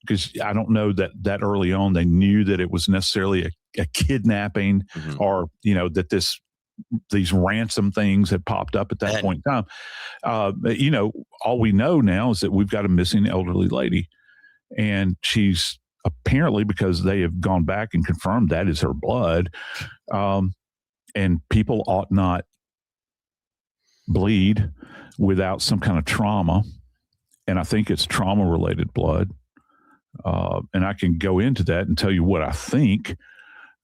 because I don't know that early on they knew that it was necessarily a kidnapping or, that these ransom things had popped up at that point in time. All we know now is that we've got a missing elderly lady, and she's apparently, because they have gone back and confirmed that is her blood, and people ought not bleed without some kind of trauma. And I think it's trauma-related blood. And I can go into that and tell you what I think.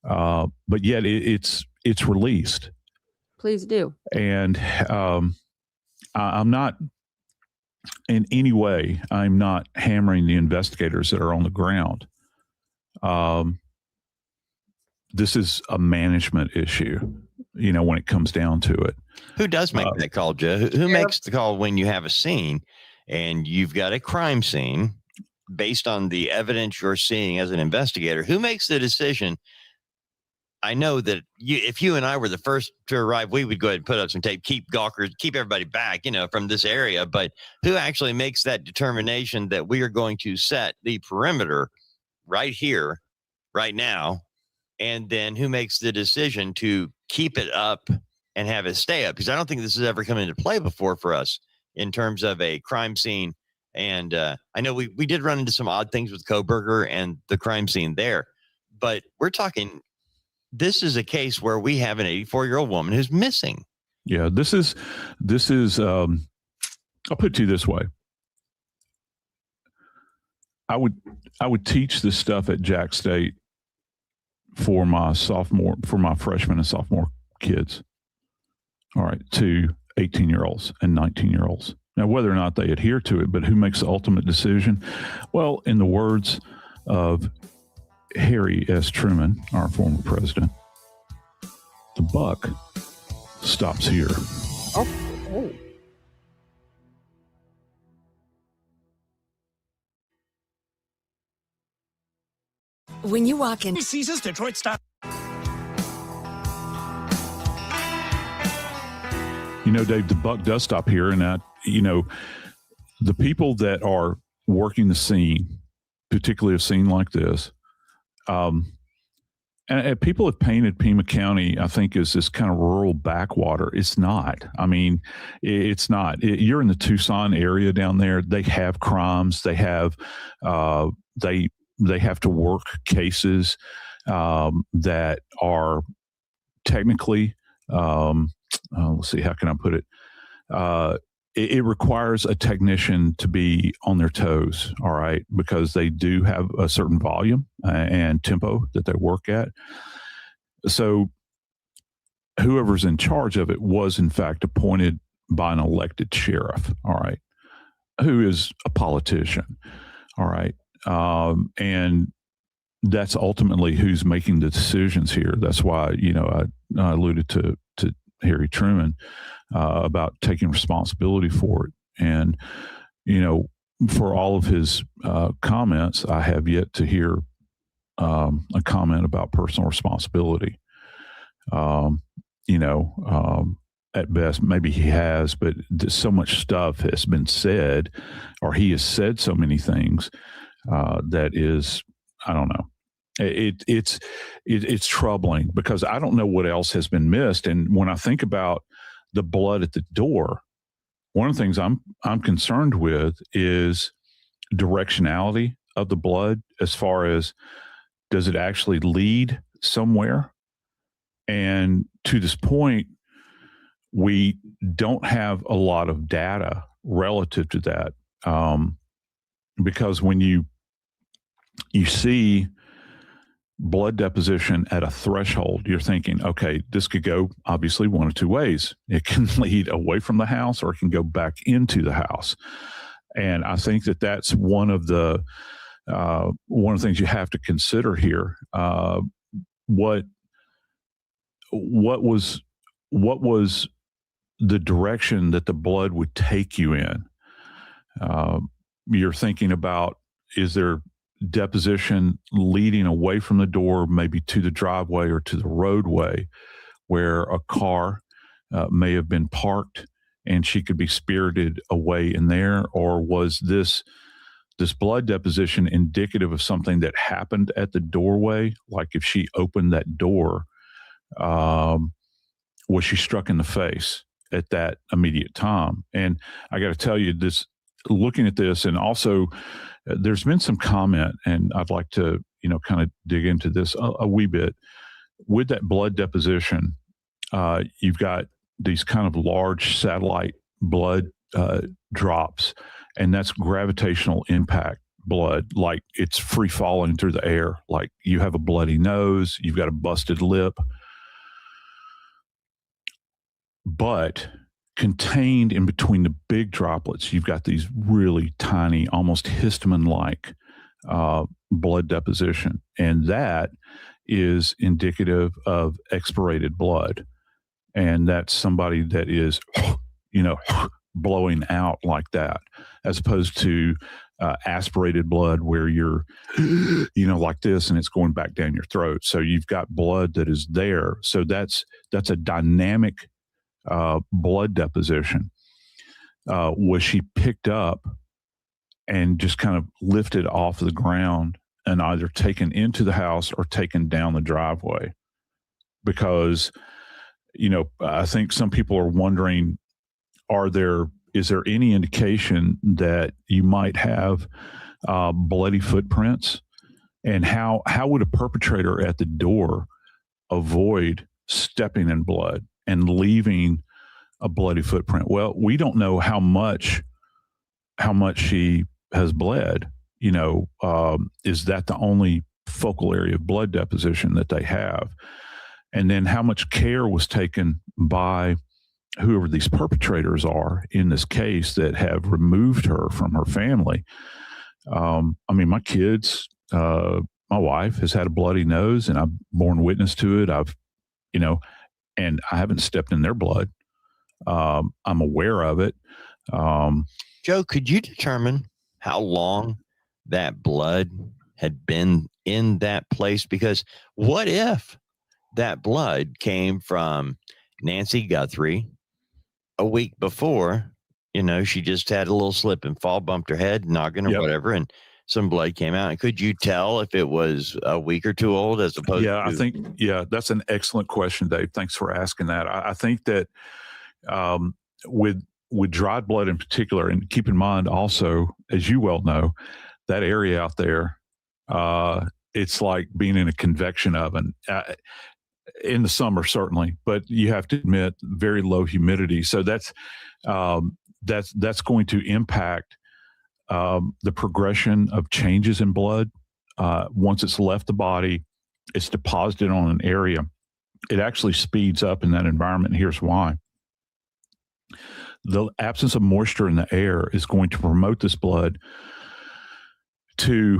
But yet it's released. Please do. And I'm not in any way, I'm not hammering the investigators that are on the ground. This is a management issue, when it comes down to it. Who does make that call, Joe? Who makes the call when you have a scene and you've got a crime scene based on the evidence you're seeing as an investigator? Who makes the decision? I know that if you and I were the first to arrive, we would go ahead and put up some tape, keep gawkers, keep everybody back, from this area. But who actually makes that determination that we are going to set the perimeter right here, right now? And then who makes the decision to keep it up and have it stay up? Because I don't think this has ever come into play before for us in terms of a crime scene. And I know we did run into some odd things with Coburger and the crime scene there, but we're talking, this is a case where we have an 84-year-old woman who's missing. Yeah, this is I'll put it to you this way. I would teach this stuff at Jack State for my freshman and sophomore kids. All right, to 18-year-olds and 19-year-olds. Now, whether or not they adhere to it, but who makes the ultimate decision? Well, in the words of Harry S. Truman, our former president, the buck stops here. Oh. When you walk in, Caesars Detroit style. Dave, the buck does stop here. And that, the people that are working the scene, particularly a scene like this, and people have painted Pima County, I think, as this kind of rural backwater. It's not. I mean, it's not. You're in the Tucson area down there. They have crimes. They have, they have to work cases that are technically, let's see, how can I put it? It requires a technician to be on their toes, all right, because they do have a certain volume and tempo that they work at. So whoever's in charge of it was, in fact, appointed by an elected sheriff, all right, who is a politician, all right. And that's ultimately who's making the decisions here. That's why, I alluded to Harry Truman about taking responsibility for it. And, for all of his comments, I have yet to hear a comment about personal responsibility. At best, maybe he has, but so much stuff has been said, or he has said so many things that is, I don't know. It's troubling because I don't know what else has been missed. And when I think about the blood at the door, one of the things I'm concerned with is directionality of the blood, as far as, does it actually lead somewhere? And to this point, we don't have a lot of data relative to that, because when you see blood deposition at a threshold, you're thinking, okay, this could go obviously one of two ways. It can lead away from the house, or it can go back into the house. And I think that that's one of the things you have to consider here. What was the direction that the blood would take you in? You're thinking about, is there deposition leading away from the door, maybe to the driveway or to the roadway, where a car may have been parked and she could be spirited away in there? Or was this blood deposition indicative of something that happened at the doorway? Like if she opened that door, was she struck in the face at that immediate time? And I got to tell you, this, looking at this, and also there's been some comment, and I'd like to, kind of dig into this a wee bit. With that blood deposition, you've got these kind of large satellite blood drops, and that's gravitational impact blood. Like it's free falling through the air. Like you have a bloody nose, you've got a busted lip. But contained in between the big droplets, you've got these really tiny, almost histamine-like blood deposition. And that is indicative of expirated blood. And that's somebody that is, blowing out like that, as opposed to aspirated blood where you're, like this, and it's going back down your throat. So you've got blood that is there. So that's a dynamic blood deposition. Was she picked up and just kind of lifted off the ground and either taken into the house or taken down the driveway? Because, I think some people are wondering, is there any indication that you might have bloody footprints? And how would a perpetrator at the door avoid stepping in blood and leaving a bloody footprint? Well, we don't know how much she has bled. Is that the only focal area of blood deposition that they have? And then how much care was taken by whoever these perpetrators are in this case that have removed her from her family? My kids, my wife has had a bloody nose, and I've borne witness to it. And I haven't stepped in their blood. I'm aware of it. Joe, could you determine how long that blood had been in that place? Because what if that blood came from Nancy Guthrie a week before? She just had a little slip and fall, bumped her head, noggin or whatever, and some blood came out. And could you tell if it was a week or two old as opposed to? I think, that's an excellent question, Dave. Thanks for asking that. I think that with dried blood in particular, and keep in mind also, as you well know, that area out there, it's like being in a convection oven. In the summer, certainly, but you have to admit very low humidity. So that's going to impact the progression of changes in blood. Once it's left the body, it's deposited on an area. It actually speeds up in that environment. And here's why. The absence of moisture in the air is going to promote this blood to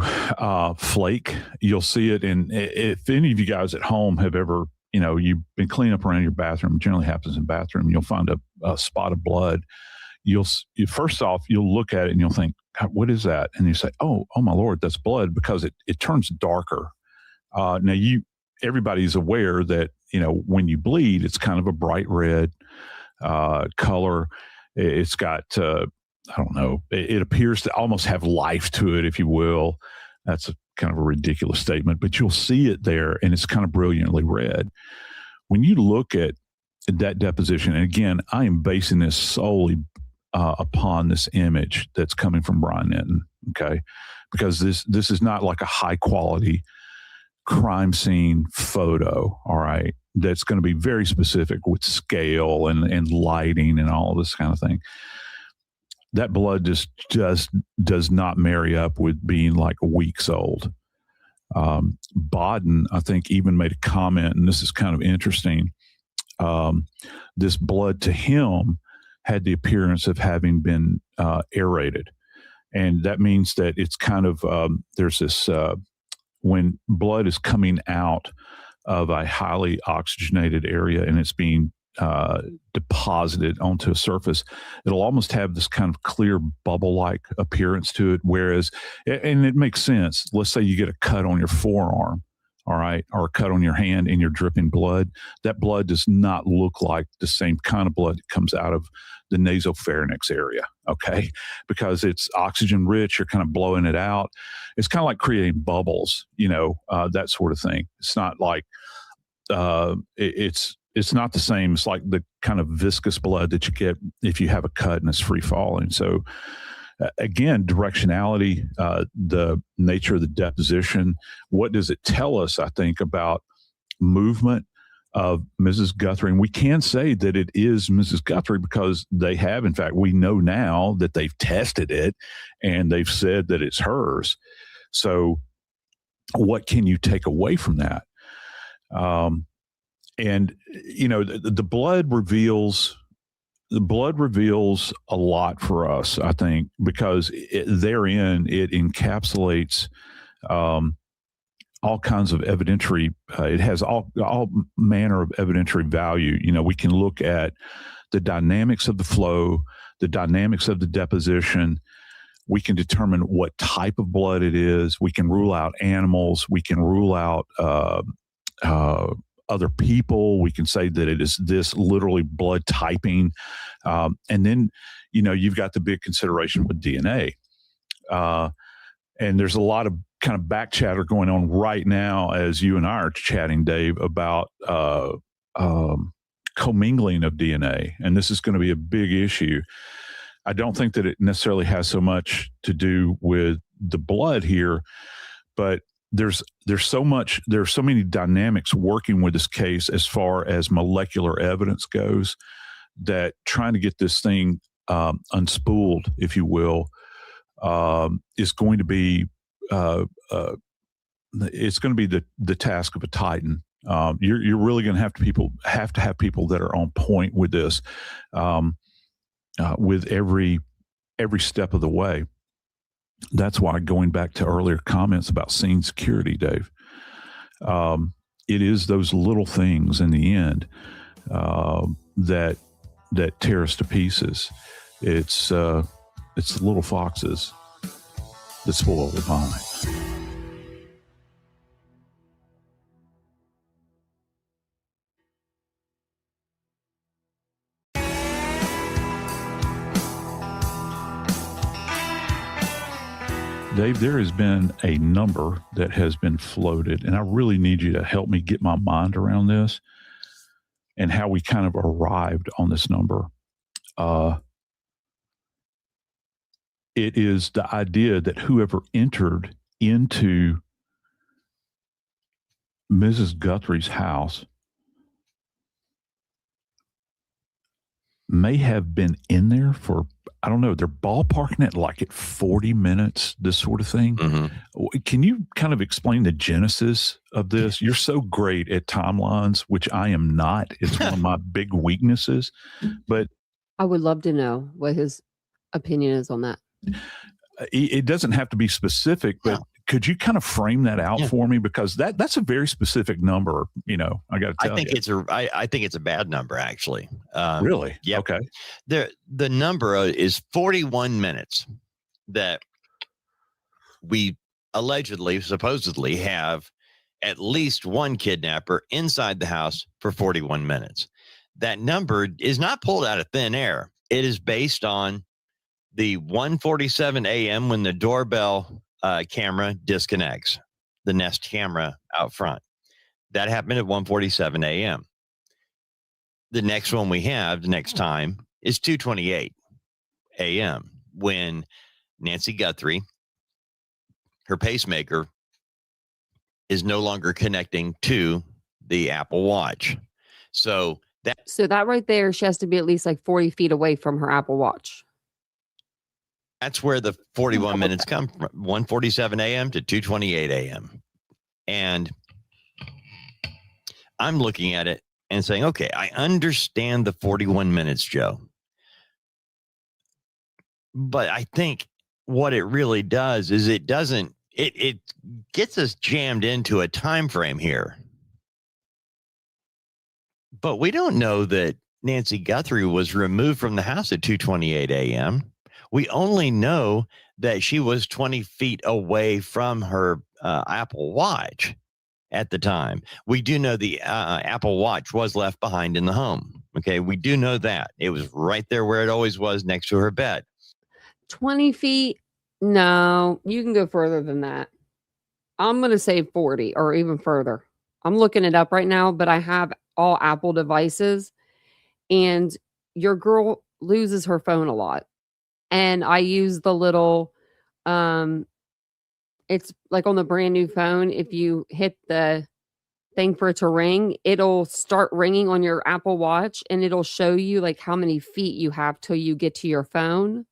flake. You'll see it if any of you guys at home have ever, you've been cleaning up around your bathroom. It generally happens in bathroom. You'll find a spot of blood. First off, you'll look at it and you'll think, what is that? And you say, oh my Lord, that's blood, because it turns darker. Now everybody's aware that, when you bleed, it's kind of a bright red color. It's got, I don't know, it appears to almost have life to it, if you will. That's kind of a ridiculous statement, but you'll see it there, and it's kind of brilliantly red. When you look at that deposition, and again, I am basing this solely upon this image that's coming from Brian Denton, okay? Because this is not like a high quality crime scene photo, all right? That's going to be very specific with scale and lighting and all of this kind of thing. That blood just does not marry up with being like weeks old. Bodden, I think, even made a comment, and this is kind of interesting. This blood to him had the appearance of having been aerated. And that means that it's kind of, there's this, when blood is coming out of a highly oxygenated area and it's being deposited onto a surface, it'll almost have this kind of clear bubble-like appearance to it. Whereas, and it makes sense. Let's say you get a cut on your forearm, all right, or a cut on your hand and you're dripping blood. That blood does not look like the same kind of blood that comes out of the nasopharynx area, okay? Because it's oxygen rich, you're kind of blowing it out. It's kind of like creating bubbles, that sort of thing. It's not like, it's not the same. It's like the kind of viscous blood that you get if you have a cut and it's free falling. So again, directionality, the nature of the deposition, what does it tell us, I think, about movement of Mrs. Guthrie? And we can say that it is Mrs. Guthrie because they have, in fact, we know now that they've tested it and they've said that it's hers. So what can you take away from that? And, the blood reveals the blood reveals a lot for us, I think, because therein it encapsulates all kinds of evidentiary. It has all manner of evidentiary value. We can look at the dynamics of the flow, the dynamics of the deposition. We can determine what type of blood it is. We can rule out animals. We can rule out other people. We can say that it is this literally blood typing. And then, you've got the big consideration with DNA. And there's a lot of kind of back chatter going on right now as you and I are chatting, Dave, about commingling of DNA. And this is going to be a big issue. I don't think that it necessarily has so much to do with the blood here, but there's so many dynamics working with this case as far as molecular evidence goes, that trying to get this thing unspooled, if you will, is going to be it's going to be the task of a titan. You're really going to have to have people that are on point with this, with every step of the way. That's why, going back to earlier comments about scene security, Dave, it is those little things in the end that tear us to pieces. It's the little foxes that spoil the vine. Dave, there has been a number that has been floated, and I really need you to help me get my mind around this and how we kind of arrived on this number. It is the idea that whoever entered into Mrs. Guthrie's house may have been in there for, I don't know, they're ballparking it like at 40 minutes, this sort of thing. Mm-hmm. Can you kind of explain the genesis of this? You're so great at timelines, which I am not. It's one of my big weaknesses. But I would love to know what his opinion is on that. It doesn't have to be specific, but could you kind of frame that out for me? Because that's a very specific number. I got to tell you. I think it's a bad number, actually. Really? Yeah. Okay. The number is 41 minutes that we supposedly have at least one kidnapper inside the house for 41 minutes. That number is not pulled out of thin air. It is based on the 1:47 a.m. when the doorbell camera disconnects, the Nest camera out front. That happened at 1:47 a.m. The next one we have, the next time, is 2:28 a.m. when Nancy Guthrie, her pacemaker, is no longer connecting to the Apple Watch. So that right there, she has to be at least like 40 feet away from her Apple Watch. That's where the 41 minutes come from, 1:47 a.m. to 2:28 a.m. And I'm looking at it and saying, okay, I understand the 41 minutes, Joe. But I think what it really does is it gets us jammed into a time frame here. But we don't know that Nancy Guthrie was removed from the house at 2:28 a.m. We only know that she was 20 feet away from her Apple Watch at the time. We do know the Apple Watch was left behind in the home. Okay, we do know that. It was right there where it always was, next to her bed. 20 feet? No, you can go further than that. I'm going to say 40 or even further. I'm looking it up right now, but I have all Apple devices, and your girl loses her phone a lot. And I use the little, it's like on the brand new phone. If you hit the thing for it to ring, it'll start ringing on your Apple Watch, and it'll show you like how many feet you have till you get to your phone.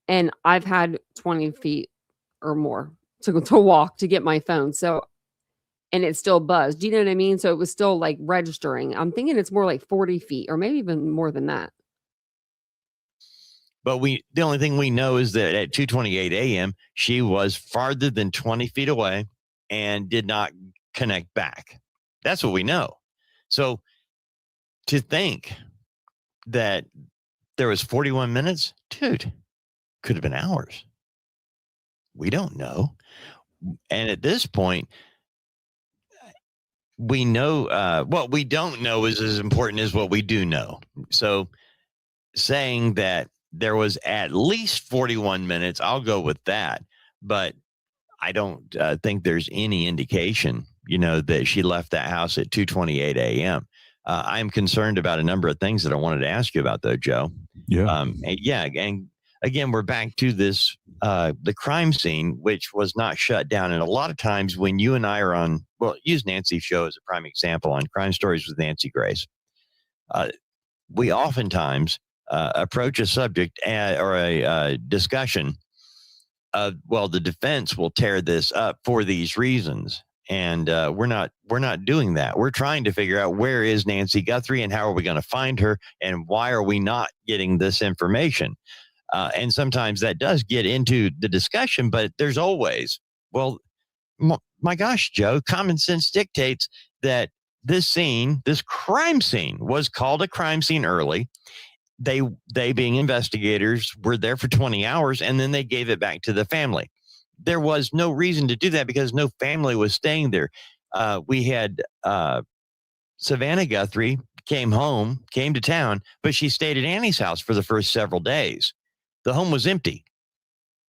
And I've had 20 feet or more to walk to get my phone. So, and it still buzzed. Do you know what I mean? So it was still like registering. I'm thinking it's more like 40 feet or maybe even more than that. But the only thing we know is that at 2:28 a.m., she was farther than 20 feet away and did not connect back. That's what we know. So to think that there was 41 minutes, dude, could have been hours. We don't know. And at this point, we know what we don't know is as important as what we do know. So saying that there was at least 41 minutes, I'll go with that. But I don't think there's any indication, that she left that house at 2:28 a.m. I'm concerned about a number of things that I wanted to ask you about, though, Joe. Yeah. And again, we're back to this, the crime scene, which was not shut down. And a lot of times when you and I are on, use Nancy's show as a prime example on Crime Stories with Nancy Grace, we oftentimes approach a subject or a discussion of, the defense will tear this up for these reasons. And we're not doing that. We're trying to figure out, where is Nancy Guthrie and how are we going to find her, and why are we not getting this information? And sometimes that does get into the discussion, but there's always, my gosh, Joe, common sense dictates that this crime scene was called a crime scene early. They being investigators were there for 20 hours, and then they gave it back to the family. There was no reason to do that because no family was staying there. We had Savannah Guthrie came to town, but she stayed at Annie's house for the first several days. The home was empty.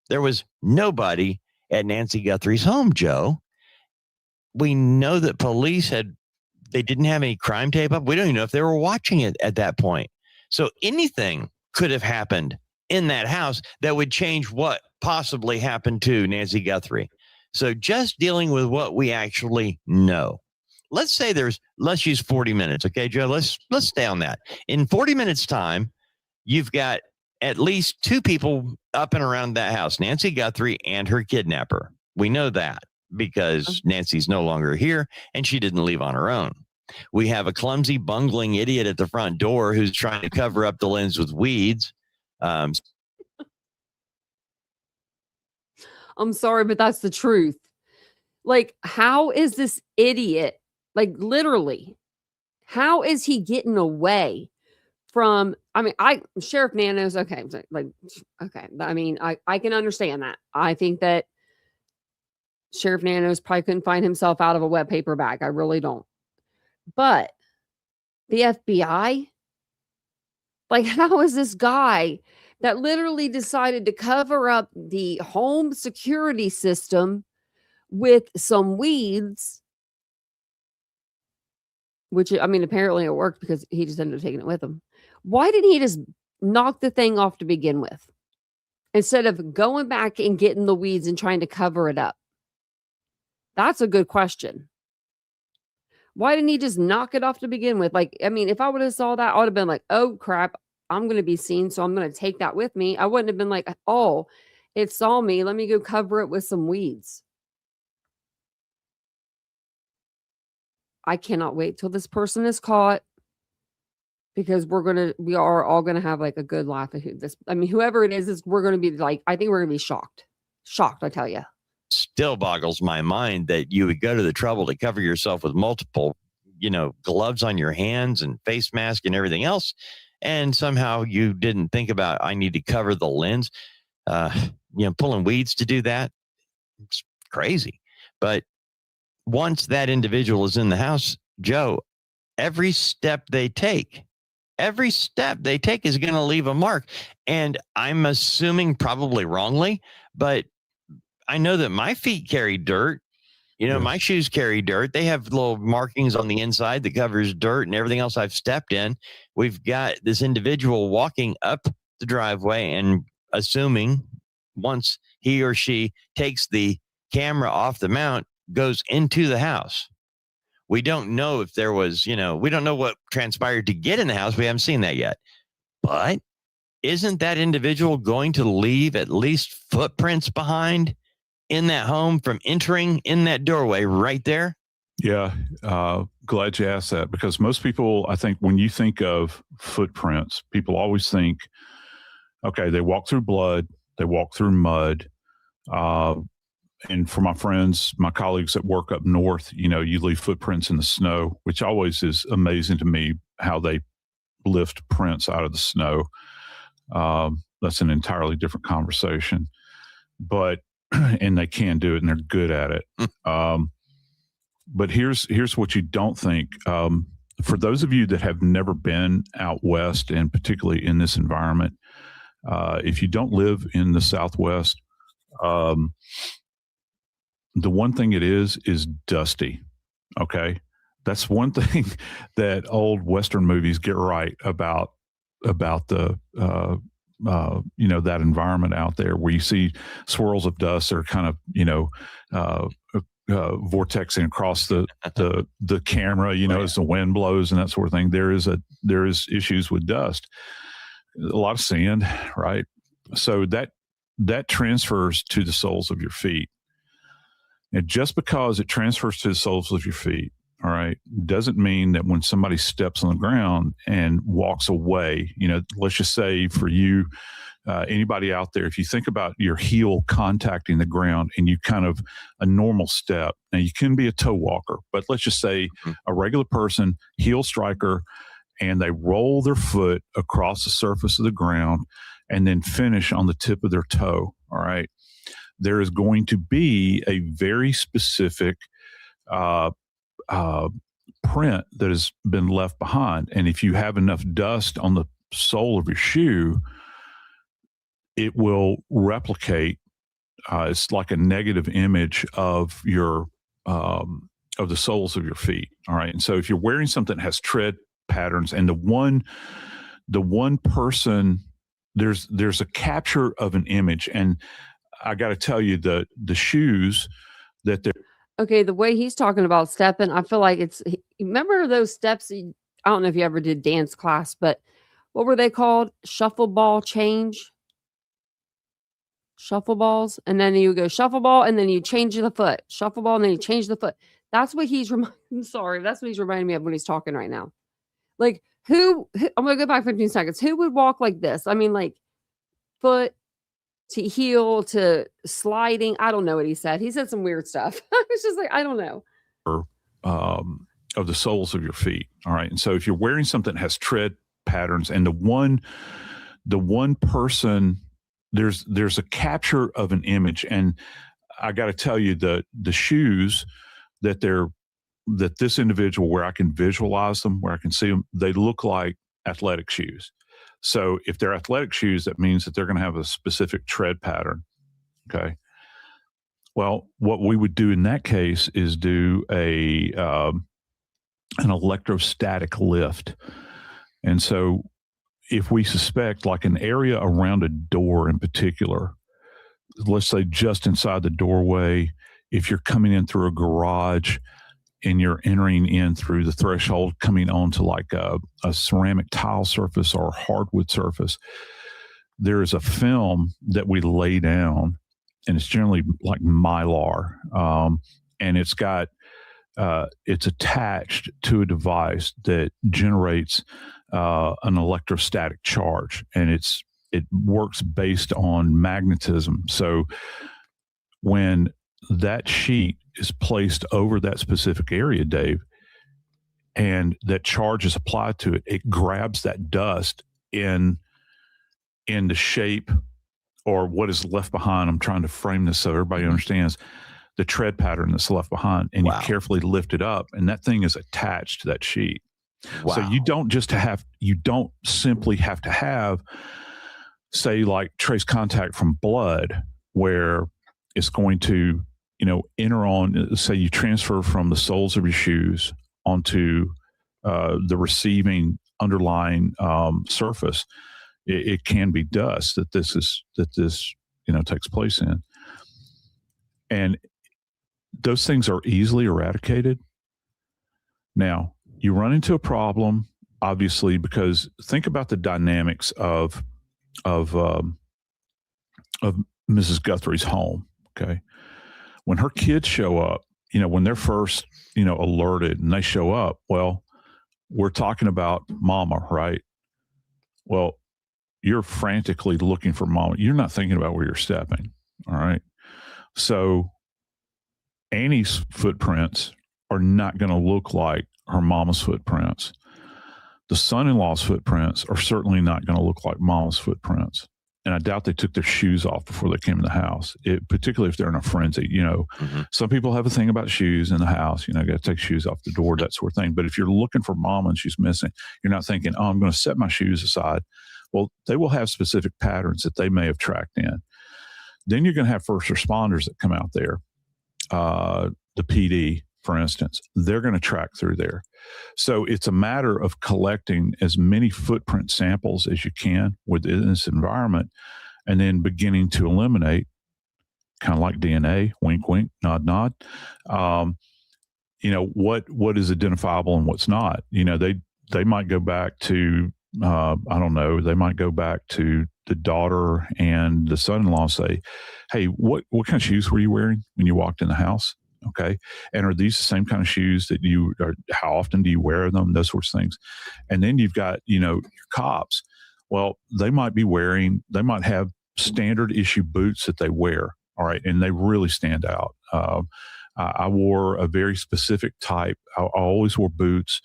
There was nobody at Nancy Guthrie's home, Joe. We know that police they didn't have any crime tape up. We don't even know if they were watching it at that point. So anything could have happened in that house that would change what possibly happened to Nancy Guthrie. So just dealing with what we actually know. Let's say let's use 40 minutes. Okay, Joe, let's stay on that. In 40 minutes time, you've got at least two people up and around that house, Nancy Guthrie and her kidnapper. We know that because Nancy's no longer here and she didn't leave on her own. We have a clumsy, bungling idiot at the front door who's trying to cover up the lens with weeds. I'm sorry, but that's the truth. Like, how is this idiot, like, literally, how is he getting away from, Sheriff Nanos, okay, okay. I can understand that. I think that Sheriff Nanos probably couldn't find himself out of a wet paper bag. I really don't. But the FBI, like, how is this guy that literally decided to cover up the home security system with some weeds, which, apparently it worked because he just ended up taking it with him. Why didn't he just knock the thing off to begin with, instead of going back and getting the weeds and trying to cover it up? That's a good question. Why didn't he just knock it off to begin with? Like, if I would have saw that, I would have been like, oh crap, I'm going to be seen, so I'm going to take that with me. I wouldn't have been like, oh, it saw me, let me go cover it with some weeds. I cannot wait till this person is caught, because we are all going to have like a good laugh at whoever it is, we're going to be like, I think we're going to be shocked, I tell you. Still boggles my mind that you would go to the trouble to cover yourself with multiple, gloves on your hands and face mask and everything else. And somehow you didn't think about, I need to cover the lens, pulling weeds to do that. It's crazy. But once that individual is in the house, Joe, every step they take is going to leave a mark. And I'm assuming probably wrongly, but I know that my feet carry dirt. Yes. My shoes carry dirt. They have little markings on the inside that covers dirt and everything else I've stepped in. We've got this individual walking up the driveway and assuming once he or she takes the camera off the mount, goes into the house. We don't know if there was, we don't know what transpired to get in the house. We haven't seen that yet. But isn't that individual going to leave at least footprints behind in that home from entering in that doorway right there? Yeah. Glad you asked that, because most people, I think when you think of footprints, people always think Okay, they walk through blood, they walk through mud. And for my friends, my colleagues that work up north, you leave footprints in the snow, which always is amazing to me how they lift prints out of the snow. That's an entirely different conversation. But, and they can do it and they're good at it. But here's what you don't think. For those of you that have never been out west, and particularly in this environment, if you don't live in the Southwest, the one thing it is dusty. Okay. That's one thing that old Western movies get right about the, that environment out there where you see swirls of dust that are kind of, vortexing across the camera, as the wind blows and that sort of thing. There is issues with dust, a lot of sand, right? So that transfers to the soles of your feet. And just because it transfers to the soles of your feet, all right, doesn't mean that when somebody steps on the ground and walks away, let's just say for you, anybody out there, if you think about your heel contacting the ground and you kind of a normal step, now you can be a toe walker, but let's just say a regular person, heel striker, and they roll their foot across the surface of the ground and then finish on the tip of their toe, all right, there is going to be a very specific print that has been left behind. And if you have enough dust on the sole of your shoe, it will replicate. It's like a negative image of your of the soles of your feet. All right. And so if you're wearing something that has tread patterns, and the one person, there's a capture of an image. And I got to tell you, the shoes that they're Okay, the way he's talking about stepping, I feel like remember those steps? I don't know if you ever did dance class, but what were they called? Shuffle ball change? Shuffle balls. And then you go shuffle ball and then you change the foot. Shuffle ball and then you change the foot. That's what he's that's what he's reminding me of when he's talking right now. Like who I'm going to go back 15 seconds. Who would walk like this? I mean, like foot to heel to sliding. I don't know what he said. He said some weird stuff. I was just like, I don't know. Of the soles of your feet. All right. And so if you're wearing something that has tread patterns, and the one person, there's a capture of an image. And I got to tell you, the shoes that this individual, where I can visualize them, where I can see them, they look like athletic shoes. So if they're athletic shoes, that means that they're going to have a specific tread pattern. Okay. Well, what we would do in that case is do an electrostatic lift. And so if we suspect like an area around a door in particular, let's say just inside the doorway, if you're coming in through a garage and you're entering in through the threshold, coming onto like a ceramic tile surface or hardwood surface, there is a film that we lay down, and it's generally like Mylar, and it's attached to a device that generates an electrostatic charge, and it works based on magnetism. So when that sheet is placed over that specific area, Dave, and that charge is applied to it, it grabs that dust in the shape or what is left behind. I'm trying to frame this so everybody understands the tread pattern that's left behind, and you carefully lift it up, and that thing is attached to that sheet. Wow. So you don't simply have to have, say, like trace contact from blood, where it's going to, enter on, say you transfer from the soles of your shoes onto the receiving underlying surface. It can be dust that this takes place in. And those things are easily eradicated. Now, you run into a problem, obviously, because think about the dynamics of Mrs. Guthrie's home. Okay, when her kids show up, when they're first, alerted and they show up, well, we're talking about mama, right? Well, you're frantically looking for mom. You're not thinking about where you're stepping. All right. So Annie's footprints are not going to look like her mama's footprints. The son-in-law's footprints are certainly not going to look like mama's footprints. And I doubt they took their shoes off before they came in the house, particularly if they're in a frenzy. Some people have a thing about shoes in the house, got to take shoes off the door, that sort of thing. But if you're looking for mama and she's missing, you're not thinking, oh, I'm going to set my shoes aside. Well, they will have specific patterns that they may have tracked in. Then you're going to have first responders that come out there. The PD, for instance, they're going to track through there. So it's a matter of collecting as many footprint samples as you can within this environment and then beginning to eliminate, kind of like DNA, wink, wink, nod, nod, what is identifiable and what's not. They might go back to, I don't know, they might go back to the daughter and the son-in-law say, hey, what kind of shoes were you wearing when you walked in the house? Okay. And are these the same kind of shoes that how often do you wear them? Those sorts of things. And then you've got, your cops. Well, they might have standard issue boots that they wear. All right. And they really stand out. I wore a very specific type. I always wore boots.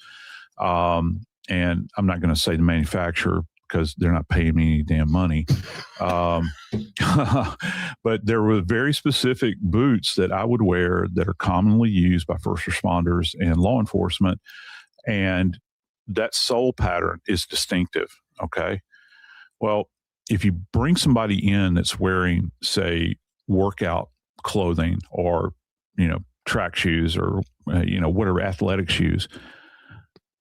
And I'm not going to say the manufacturer because they're not paying me any damn money. But there were very specific boots that I would wear that are commonly used by first responders and law enforcement. And that sole pattern is distinctive. Okay. Well, if you bring somebody in that's wearing, say, workout clothing or, track shoes or, whatever, athletic shoes,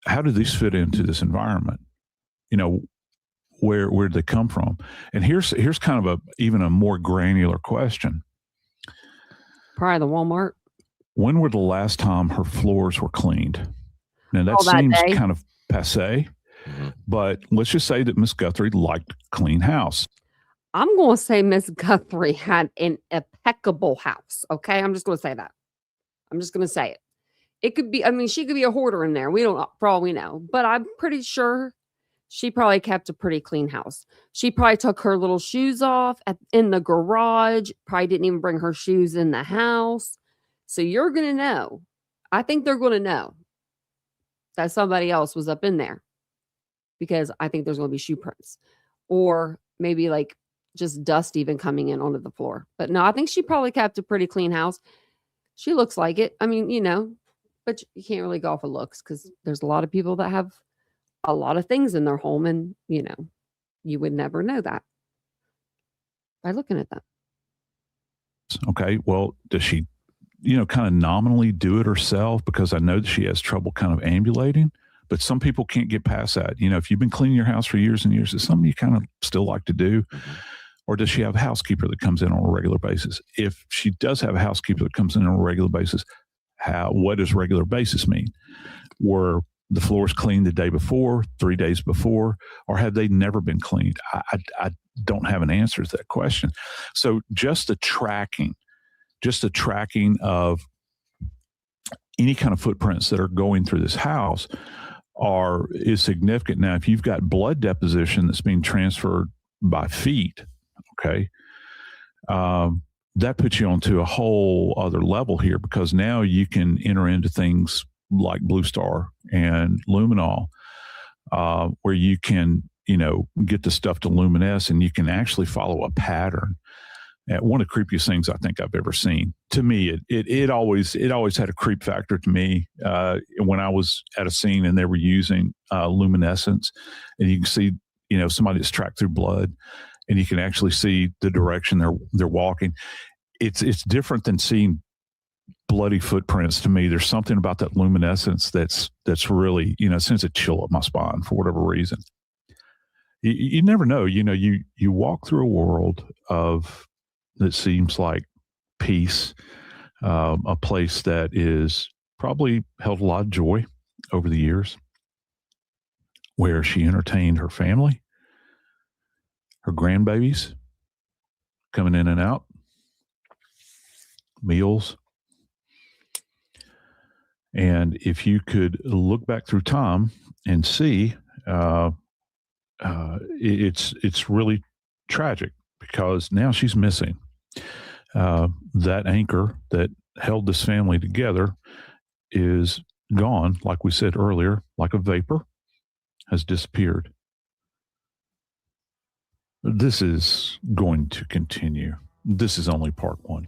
how do these fit into this environment? Where did they come from? And here's kind of even a more granular question. Probably the Walmart. When were the last time her floors were cleaned? Now that seems kind of passé, but let's just say that Miss Guthrie liked a clean house. I'm going to say Miss Guthrie had an impeccable house. Okay. I'm just going to say that. I'm just going to say it. It could be, she could be a hoarder in there. We don't, for all we know, but I'm pretty sure she probably kept a pretty clean house. She probably took her little shoes off in the garage, probably didn't even bring her shoes in the house. So you're going to know. I think they're going to know that somebody else was up in there because I think there's going to be shoe prints or maybe like just dust even coming in onto the floor. But no, I think she probably kept a pretty clean house. She looks like it. But you can't really go off of looks because there's a lot of people that have a lot of things in their home and, you would never know that by looking at them. Okay. Well, does she, kind of nominally do it herself? Because I know that she has trouble kind of ambulating, but some people can't get past that. If you've been cleaning your house for years and years, it's something you kind of still like to do. Mm-hmm. Or does she have a housekeeper that comes in on a regular basis? If she does have a housekeeper that comes in on a regular basis, what does regular basis mean? Were the floors cleaned the day before, 3 days before, or have they never been cleaned? I don't have an answer to that question. So just the tracking of any kind of footprints that are going through this house is significant. Now, if you've got blood deposition that's being transferred by feet, okay, that puts you onto a whole other level here because now you can enter into things like Blue Star and Luminol, where you can, get the stuff to luminesce and you can actually follow a pattern. One of the creepiest things I think I've ever seen. To me, it always had a creep factor to me when I was at a scene and they were using luminescence, and you can see, somebody that's tracked through blood, and you can actually see the direction they're walking. It's different than seeing bloody footprints. To me, there's something about that luminescence that's really, sends a chill up my spine for whatever reason. You never know. You walk through a world that seems like peace, a place that is probably held a lot of joy over the years, where she entertained her family, her grandbabies coming in and out, meals. And if you could look back through time and see it's really tragic because now she's missing. That anchor that held this family together is gone, like we said earlier, like a vapor, has disappeared. This is going to continue. This is only part one.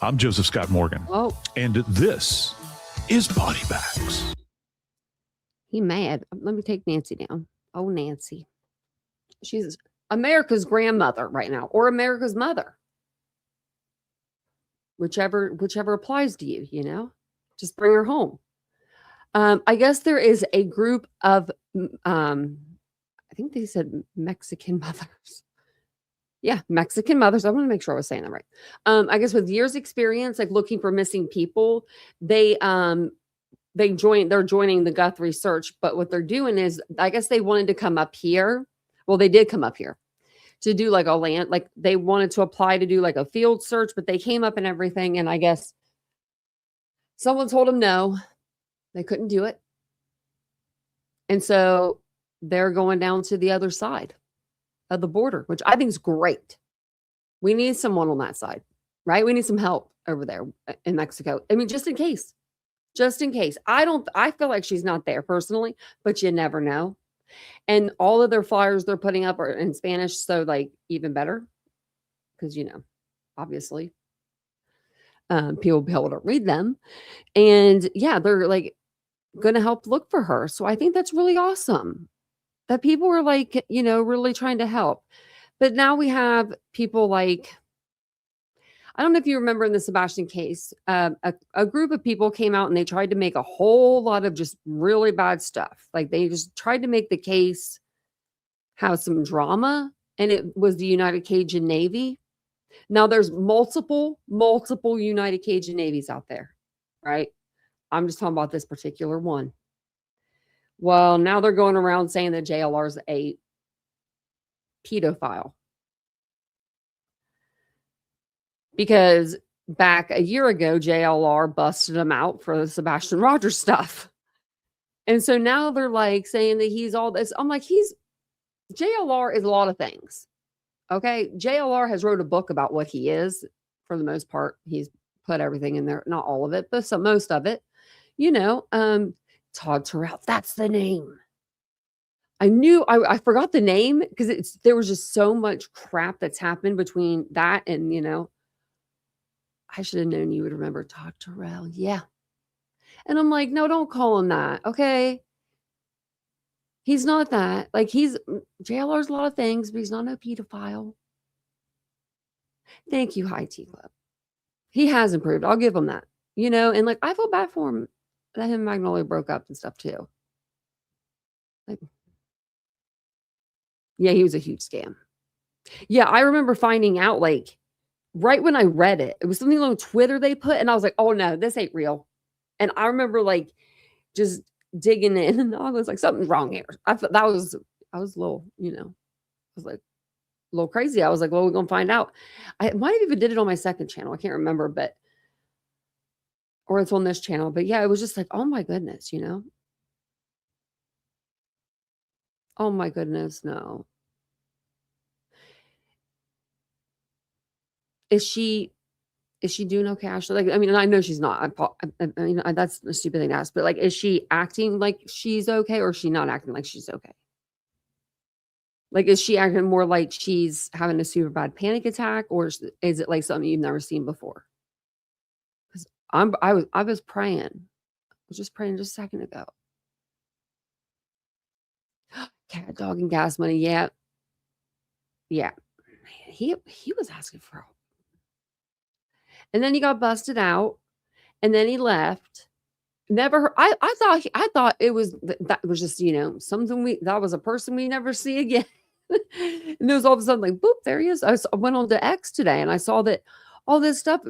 I'm Joseph Scott Morgan, and this is Body Bags. He mad. Let me take Nancy down. Oh, Nancy. She's America's grandmother right now, or America's mother. Whichever applies to you, you know? Just bring her home. I guess there is a group of, I think they said Mexican mothers. Yeah, Mexican mothers. I want to make sure I was saying that right. I guess with years experience, like looking for missing people, they're joining the Guthrie search. But what they're doing is, I guess they wanted to come up here. Well, they did come up here to do like a land, like they wanted to apply to do like a field search, but they came up and everything. And I guess someone told them no, they couldn't do it. And so they're going down to the other side of the border, which I think is great. We need someone on that side, right? We need some help over there in Mexico. I mean, just in case. I feel like she's not there personally, but you never know. And all of their flyers they're putting up are in Spanish, so like even better. Because, you know, obviously people will be able to read them. And yeah, they're like going to help look for her. So I think that's really awesome that people are like, you know, really trying to help. But now we have people like, I don't know if you remember in the Sebastian case, a group of people came out and they tried to make a whole lot of just really bad stuff. Like they just tried to make the case have some drama, and it was the United Cajun Navy. Now there's multiple United Cajun Navies out there, right? I'm just talking about this particular one. Well, now they're going around saying that JLR is a pedophile. Because back a year ago, JLR busted him out for the Sebastian Rogers stuff. And so now they're like saying that he's all this. I'm like, JLR is a lot of things. Okay. JLR has wrote a book about what he is for the most part. He's put everything in there, not all of it, but most of it, you know, Todd Terrell. That's the name. I knew I forgot the name because there was just so much crap that's happened between that and, you know, I should have known you would remember Todd Terrell. Yeah. And I'm like, no, don't call him that. Okay. He's not that. Like JLR's a lot of things, but he's not no pedophile. Thank you, High Tea Club. He has improved. I'll give him that. You know, and like I feel bad for him that him and Magnolia broke up and stuff too. Like, yeah, he was a huge scam. Yeah, I remember finding out like right when I read it, it was something on Twitter they put, and I was like, oh no, this ain't real. And I remember like just digging in, and I was like, something's wrong here. I was a little, you know, I was like a little crazy. I was like, well, we're gonna find out. I might have even did it on my second channel. I can't remember, but or it's on this channel. But yeah, it was just like, oh my goodness, you know. Oh my goodness, no. Is she doing okay, Ashley? Like, I mean, I know she's not. I mean, that's a stupid thing to ask, but like, is she acting like she's okay, or is she not acting like she's okay? Like, is she acting more like she's having a super bad panic attack, or is it like something you've never seen before? Because I was praying. I was just praying just a second ago. Cat, dog, and gas money. Yeah. Yeah. Man, he was asking for help. And then he got busted out, and then he left. Never. I thought it was that was just, you know, something that was a person we never see again. And there was all of a sudden like, boop, there he is. I went on to X today and I saw that all this stuff.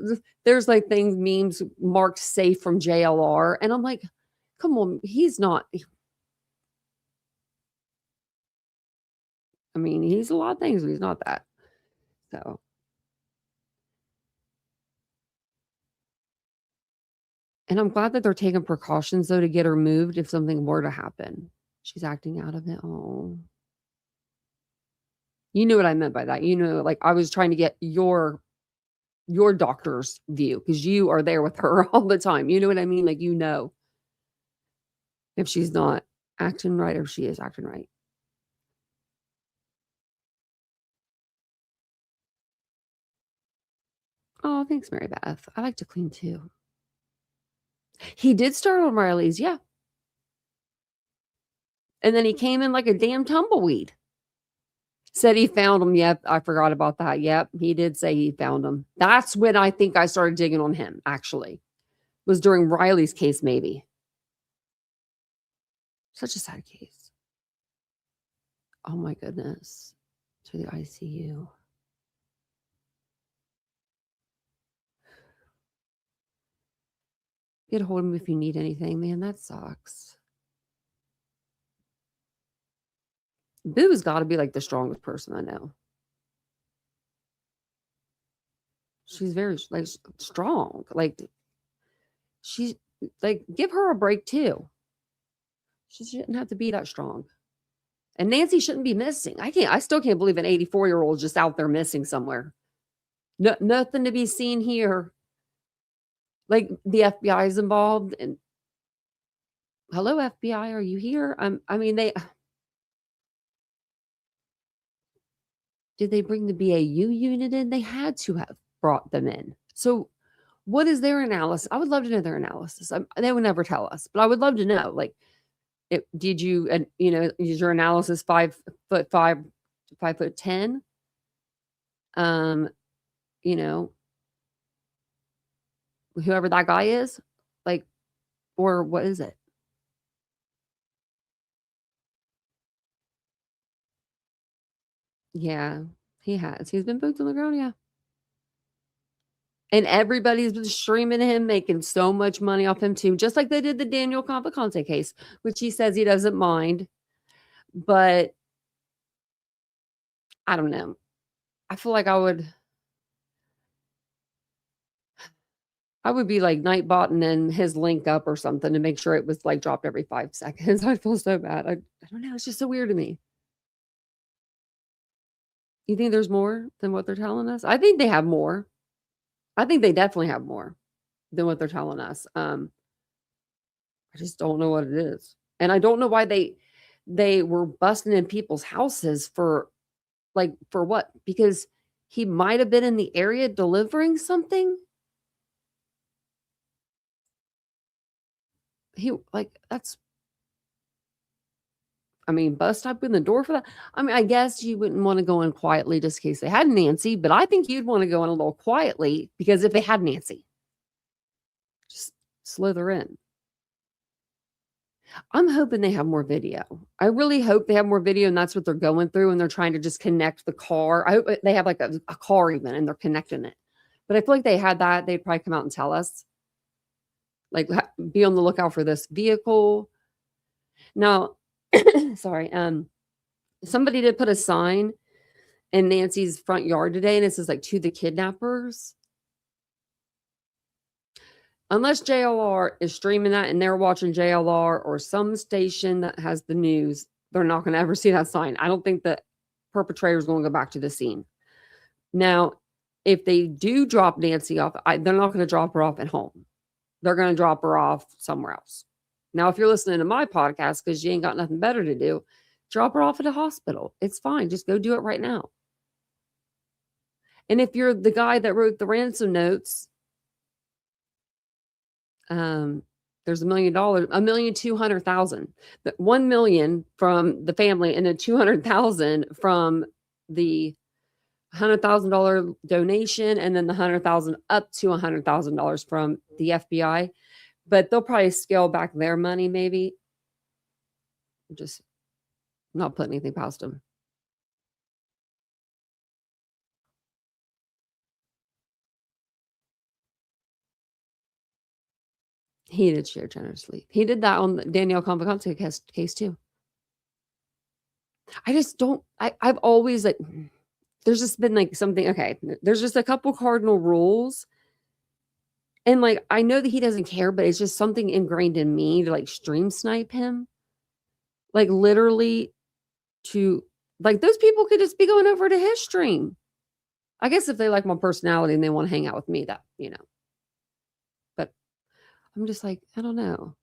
There's like things, memes marked safe from JLR, and I'm like, come on, he's not. I mean, he's a lot of things, but he's not that. So. And I'm glad that they're taking precautions, though, to get her moved if something were to happen. She's acting out of it. Oh. You knew what I meant by that. You know, like I was trying to get your doctor's view because you are there with her all the time. You know what I mean? Like, you know, if she's not acting right or if she is acting right. Oh, thanks, Mary Beth. I like to clean too. He did start on Riley's, yeah. And then he came in like a damn tumbleweed. Said he found him. Yep, I forgot about that. Yep, he did say he found him. That's when I think I started digging on him, actually. It was during Riley's case, maybe. Such a sad case. Oh my goodness. To the ICU. Get a hold of him if you need anything, man. That sucks. Boo's got to be like the strongest person I know. She's very like strong. Like she's like, give her a break too. She shouldn't have to be that strong. And Nancy shouldn't be missing. I still can't believe an 84-year-old just out there missing somewhere. No, nothing to be seen here. Like the FBI is involved. And hello, FBI, are you here? I mean, did they bring the BAU unit in? They had to have brought them in. So what is their analysis? I would love to know their analysis. They would never tell us, but I would love to know, like, did you, is your analysis 5'5" to 5'10"? Whoever that guy is, like, or what is it? Yeah, he has. He's been boots on the ground, yeah. And everybody's been streaming him, making so much money off him too, just like they did the Daniel Cavalcante case, which he says he doesn't mind. But I don't know. I feel like I would be like Nightbotting and his link up or something to make sure it was like dropped every 5 seconds. I feel so bad. I don't know. It's just so weird to me. You think there's more than what they're telling us? I think they have more. I think they definitely have more than what they're telling us. I just don't know what it is. And I don't know why they were busting in people's houses for what? Because he might have been in the area delivering something. Bust up in the door for that. I guess you wouldn't want to go in quietly just in case they had Nancy, but I think you'd want to go in a little quietly because if they had Nancy, just slither in. I'm hoping they have more video. I really hope they have more video and that's what they're going through and they're trying to just connect the car. I hope they have like a car even and they're connecting it. But I feel like they had that, they'd probably come out and tell us. Like, be on the lookout for this vehicle. Now, sorry, somebody did put a sign in Nancy's front yard today and it says like, to the kidnappers. Unless JLR is streaming that and they're watching JLR or some station that has the news, they're not going to ever see that sign. I don't think the perpetrator is going to go back to the scene. Now, if they do drop Nancy off, they're not going to drop her off at home. They're going to drop her off somewhere else. Now, if you're listening to my podcast because you ain't got nothing better to do, drop her off at a hospital. It's fine. Just go do it right now. And if you're the guy that wrote the ransom notes, there's $1 million, $1,200,000, 1 million from the family and then 200,000 from the $100,000 donation and then the 100,000 up to $100,000 from the FBI. But they'll probably scale back their money, maybe. Just not putting anything past them. He did share generously. He did that on the Danielle Cavalcante case too. I just don't, I've always like, there's just been like something, okay, there's just a couple cardinal rules And, like, I know that he doesn't care, but it's just something ingrained in me to, like, stream snipe him. Like, literally to like, those people could just be going over to his stream. I guess if they like my personality and they wanna hang out with me, that but I'm just like, I don't know.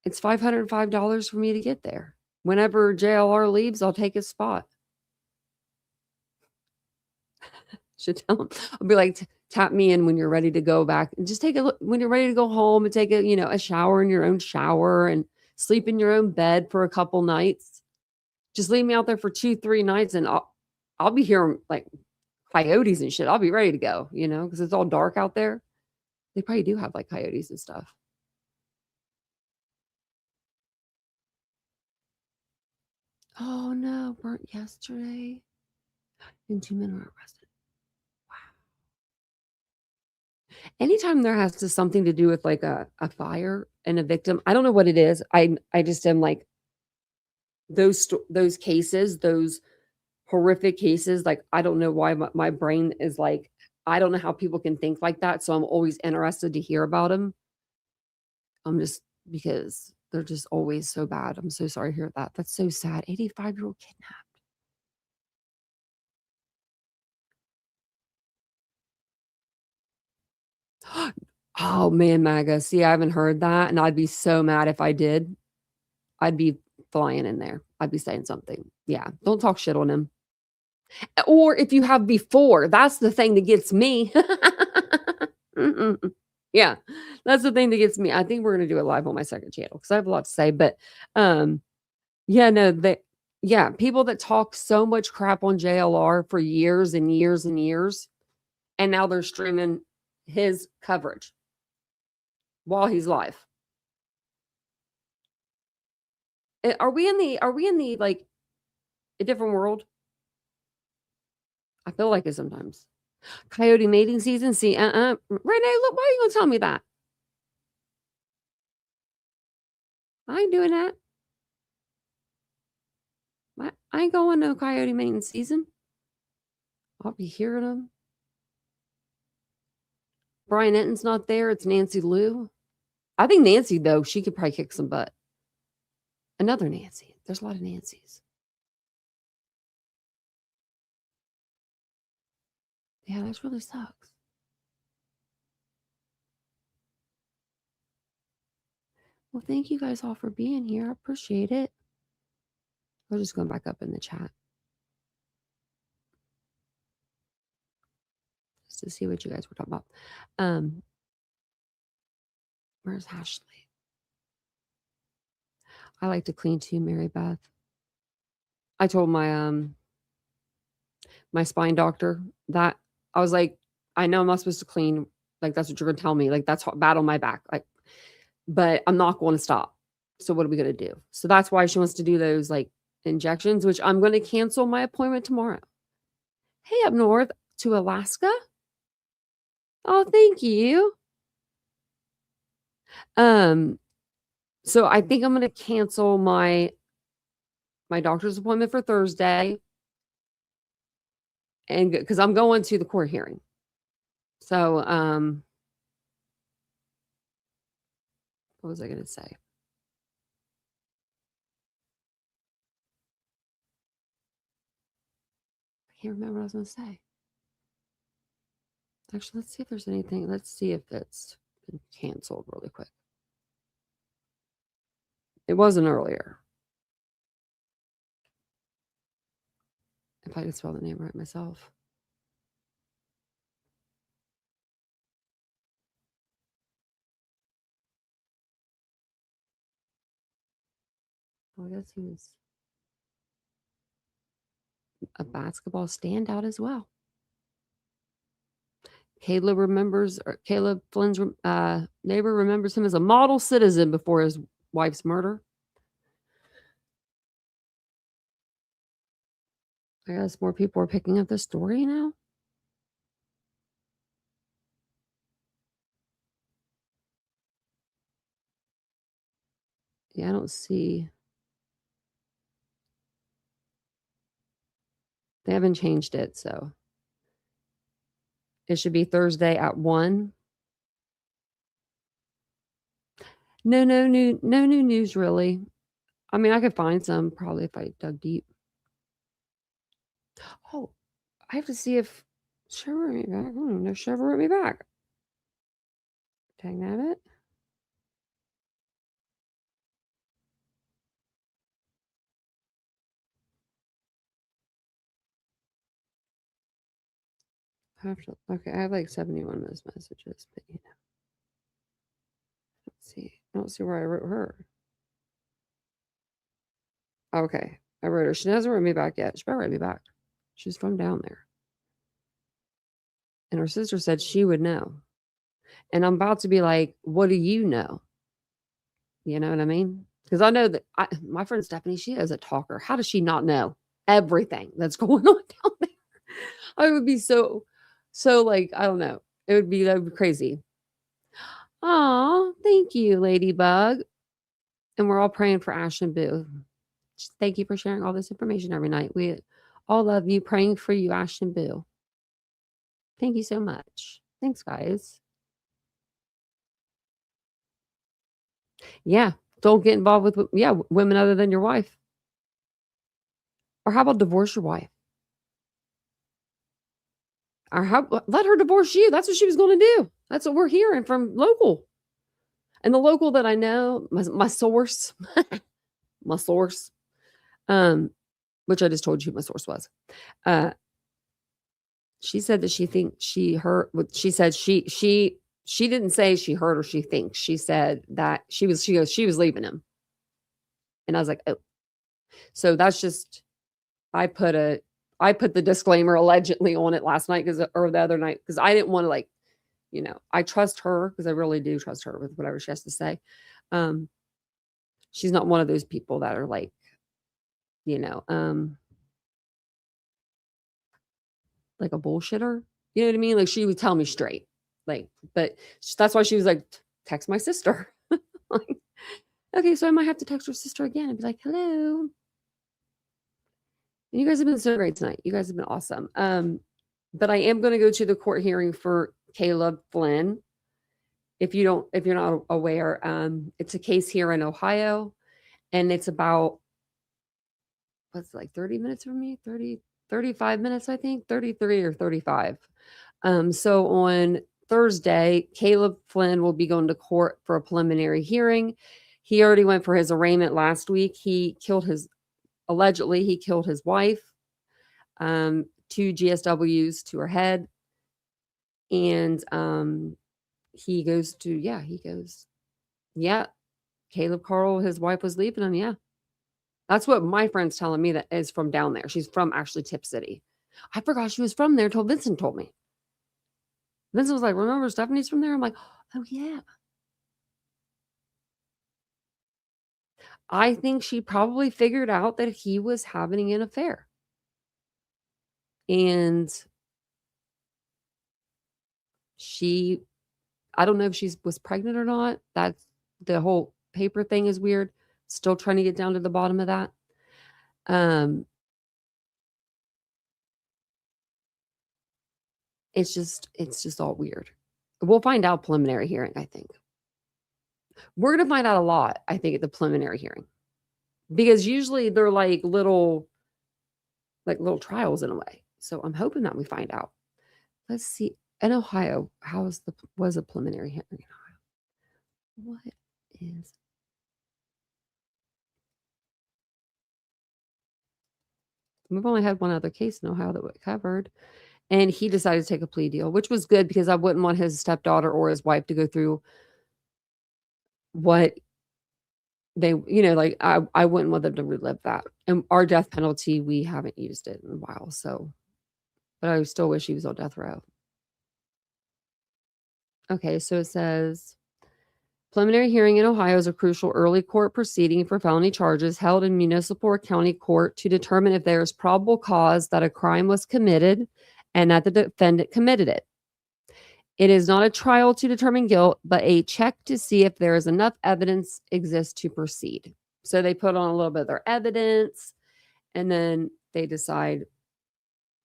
It's $505 for me to get there. Whenever JLR leaves, I'll take his spot. Should tell him. I'll be like, tap me in when you're ready to go back and just take a look when you're ready to go home and take a shower in your own shower and sleep in your own bed for a couple nights. Just leave me out there for 2, 3 nights and I'll be hearing like coyotes and shit. I'll be ready to go, because it's all dark out there. They probably do have like coyotes and stuff. Oh no, burnt yesterday. And 2 men were arrested. Anytime there has to something to do with like a fire and a victim, I don't know what it is. I just am like those cases, those horrific cases. Like I don't know why my brain is like I don't know how people can think like that. So I'm always interested to hear about them. I'm just because they're just always so bad. I'm so sorry to hear that. That's so sad. 85-year-old kidnapped. Oh man, MAGA. See, I haven't heard that, and I'd be so mad if I did. I'd be flying in there. I'd be saying something. Yeah, don't talk shit on him. Or if you have before, that's the thing that gets me. Yeah, that's the thing that gets me. I think we're gonna do it live on my second channel because I have a lot to say. But yeah, no, people that talk so much crap on JLR for years and years and years, and now they're streaming his coverage while he's live. Are we in the like a different world? I feel like it sometimes. Coyote mating season. See, Renee, look, why are you gonna tell me that? I ain't doing that. I ain't going no coyote mating season. I'll be hearing them. Brian Enton's not there. It's Nancy Lou. I think Nancy, though, she could probably kick some butt. Another Nancy. There's a lot of Nancys. Yeah, that really sucks. Well, thank you guys all for being here. I appreciate it. We're just going back up in the chat. Just to see what you guys were talking about. Where's Ashley? I like to clean too, Mary Beth. I told my my spine doctor that I was like, I know I'm not supposed to clean. Like that's what you're gonna tell me. Like that's bad on my back. Like, but I'm not going to stop. So what are we gonna do? So that's why she wants to do those like injections, which I'm gonna cancel my appointment tomorrow. Hey, up north to Alaska. Oh, thank you. So I think I'm gonna cancel my doctor's appointment for Thursday. And because I'm going to the court hearing. So what was I gonna say? I can't remember what I was gonna say. Actually, let's see if there's anything. Let's see if it's been canceled really quick. It wasn't earlier. If I could spell the name right myself. Well, I guess he was a basketball standout as well. Caleb Flynn's neighbor remembers him as a model citizen before his wife's murder. I guess more people are picking up the story now. Yeah, I don't see. They haven't changed it, so. It should be Thursday at 1. No new news really. I mean, I could find some probably if I dug deep. Oh, I have to see if Trevor wrote me back. I don't even know if Trevor wrote me back. Dang that it. Okay, I have like 71 of those messages, but you know. Let's see. I don't see where I wrote her. Okay, I wrote her. She hasn't wrote me back yet. She better write me back. She's from down there. And her sister said she would know. And I'm about to be like, what do you know? You know what I mean? Because I know that my friend Stephanie, she is a talker. How does she not know everything that's going on down there? I would be so like, I don't know. That would be crazy. Aw, thank you, Ladybug. And we're all praying for Ash and Boo. Thank you for sharing all this information every night. We all love you, praying for you, Ash and Boo. Thank you so much. Thanks, guys. Yeah, don't get involved with women other than your wife. Or how about divorce your wife? Or let her divorce you. That's what she was going to do. That's what we're hearing from local. And the local that I know, my source, my source, which I just told you who my source was. She said that she thinks she heard. She said she didn't say she heard or she thinks. She said that she was leaving him. And I was like, oh, so that's just. I put the disclaimer allegedly on it last night or the other night because I didn't want to like, you know, I trust her because I really do trust her with whatever she has to say. She's not one of those people that are like, you know, like a bullshitter. You know what I mean? Like she would tell me straight. Like, but that's why she was like, text my sister. Like, okay, so I might have to text her sister again and be like, hello. And you guys have been so great tonight. You guys have been awesome. But I am going to go to the court hearing for Caleb Flynn. If you're not aware, it's a case here in Ohio, and it's about what's it, like 30 minutes from me, 35 minutes, I think, 33 or 35. So on Thursday, Caleb Flynn will be going to court for a preliminary hearing. He already went for his arraignment last week. Allegedly, he killed his wife, 2 GSWs to her head. And he goes, Caleb Carl, his wife was leaving him. Yeah. That's what my friend's telling me that is from down there. She's from actually Tip City. I forgot she was from there until Vincent told me. Vincent was like, remember Stephanie's from there? I'm like, oh yeah. I think she probably figured out that he was having an affair. And I don't know if she was pregnant or not. That's the whole paper thing is weird. Still trying to get down to the bottom of that. It's just all weird. We'll find out preliminary hearing, I think. We're going to find out a lot, I think, at the preliminary hearing. Because usually they're like little trials in a way. So I'm hoping that we find out. Let's see. In Ohio, was a preliminary hearing in Ohio? What is... We've only had one other case in Ohio that we covered. And he decided to take a plea deal, which was good because I wouldn't want his stepdaughter or his wife to go through what they, you know, like I wouldn't want them to relive that. And our death penalty, we haven't used it in a while. So, but I still wish he was on death row. Okay, so it says preliminary hearing in Ohio is a crucial early court proceeding for felony charges held in municipal or county court to determine if there is probable cause that a crime was committed and that the defendant committed it. It is not a trial to determine guilt, but a check to see if there is enough evidence exists to proceed. So they put on a little bit of their evidence, and then they decide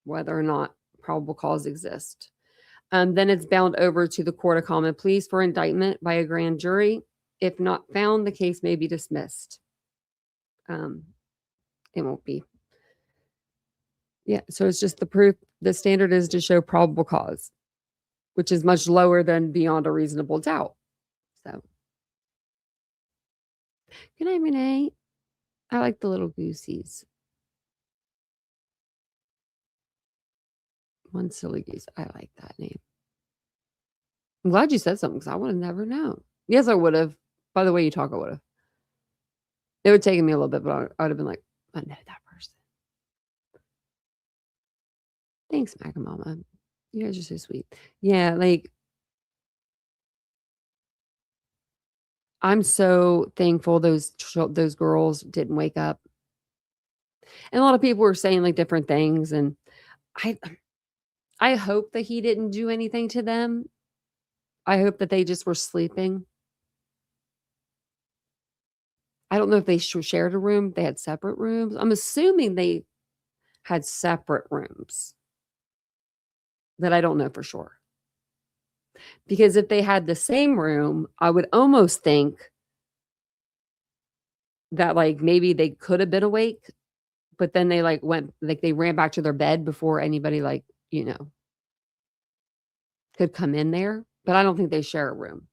whether or not probable cause exists. Then it's bound over to the Court of Common Pleas for indictment by a grand jury. If not found, the case may be dismissed. It won't be. Yeah, so it's just the proof. The standard is to show probable cause, which is much lower than beyond a reasonable doubt. So, good night, Renee. I like the little goosies. One silly goose. I like that name. I'm glad you said something because I would have never known. Yes, I would have. By the way you talk, I would have. It would have taken me a little bit, but I would have been like, I know that person. Thanks, Maga Mama. You guys are so sweet. Yeah, like, I'm so thankful those girls didn't wake up. And a lot of people were saying like different things, and I hope that he didn't do anything to them. I hope that they just were sleeping. I don't know if they shared a room. They had separate rooms. I'm assuming they had separate rooms. That I don't know for sure. Because if they had the same room, I would almost think that like maybe they could have been awake, but then they like they ran back to their bed before anybody like, could come in there. But I don't think they share a room.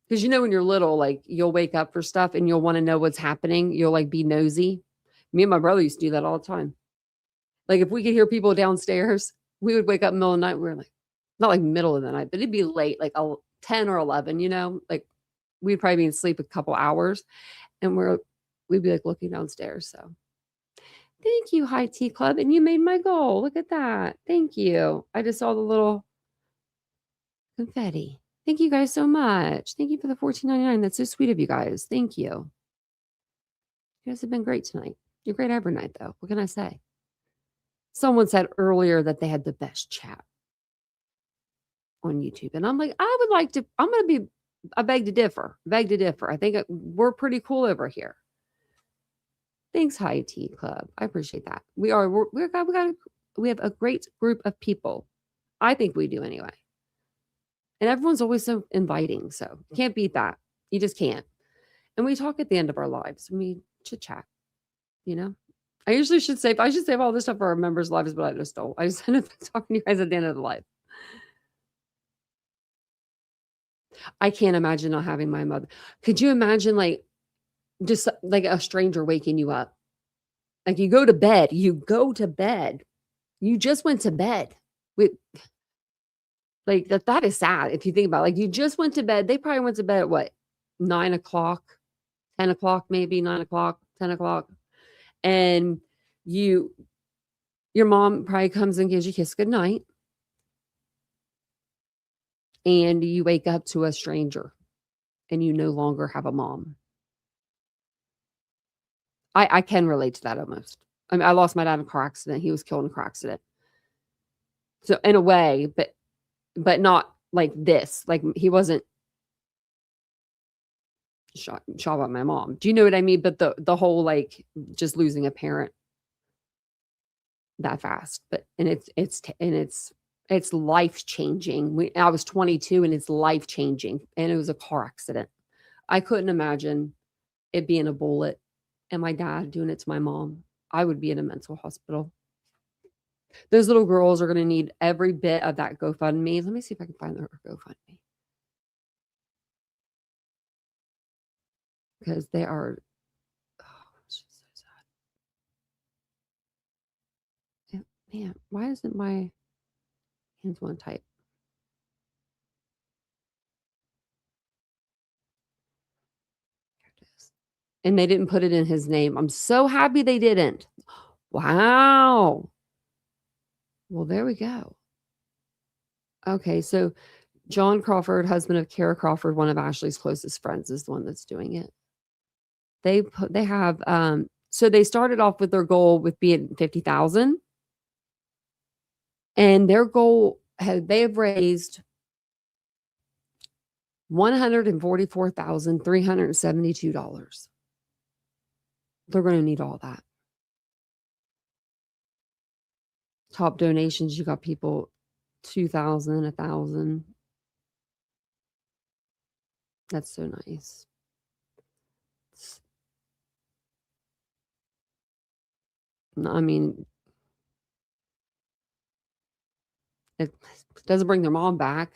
Because when you're little, like you'll wake up for stuff and you'll want to know what's happening. You'll like be nosy. Me and my brother used to do that all the time. Like if we could hear people downstairs, we would wake up in the middle of the night. We were like, not like middle of the night, but it'd be late, like 10 or 11, like we'd probably be asleep a couple hours and we'd be like looking downstairs. So thank you, High Tea Club. And you made my goal. Look at that. Thank you. I just saw the little confetti. Thank you guys so much. Thank you for the $14.99. That's so sweet of you guys. Thank you. You guys have been great tonight. You're great every night, though. What can I say? Someone said earlier that they had the best chat on YouTube. And I'm like, I would like to, I beg to differ. I think we're pretty cool over here. Thanks, High Tea Club. I appreciate that. We have a great group of people. I think we do anyway. And everyone's always so inviting. So you can't beat that. You just can't. And we talk at the end of our lives. We chit chat, I usually should save all this stuff for our members' lives, but I just don't. I just end up talking to you guys at the end of the life. I can't imagine not having my mother. Could you imagine like just like a stranger waking you up? Like you go to bed. You just went to bed. Like that is sad if you think about it. Like you just went to bed. They probably went to bed at what? 9 o'clock, 10 o'clock, maybe 9 o'clock, 10 o'clock. And your mom probably comes and gives you a kiss goodnight. And you wake up to a stranger and you no longer have a mom. I can relate to that almost. I mean, I lost my dad in a car accident. He was killed in a car accident. So in a way, but not like this. Like he wasn't shot by my mom. Do you know what I mean? But the whole like just losing a parent that fast. But it's life changing. I was 22 and it's life changing, and it was a car accident. I couldn't imagine it being a bullet and my dad doing it to my mom. I would be in a mental hospital. Those little girls are going to need every bit of that GoFundMe. Let me see if I can find their GoFundMe. Because they are, it's just so sad. Man, why isn't my hands one type? Here it is. And they didn't put it in his name. I'm so happy they didn't. Wow. Well, there we go. Okay, so John Crawford, husband of Kara Crawford, one of Ashley's closest friends, is the one that's doing it. So they started off with their goal with being 50,000, and their goal they have raised $144,372. They're going to need all that. Top donations, you got people 2,000, 1,000. That's so nice. I mean, it doesn't bring their mom back,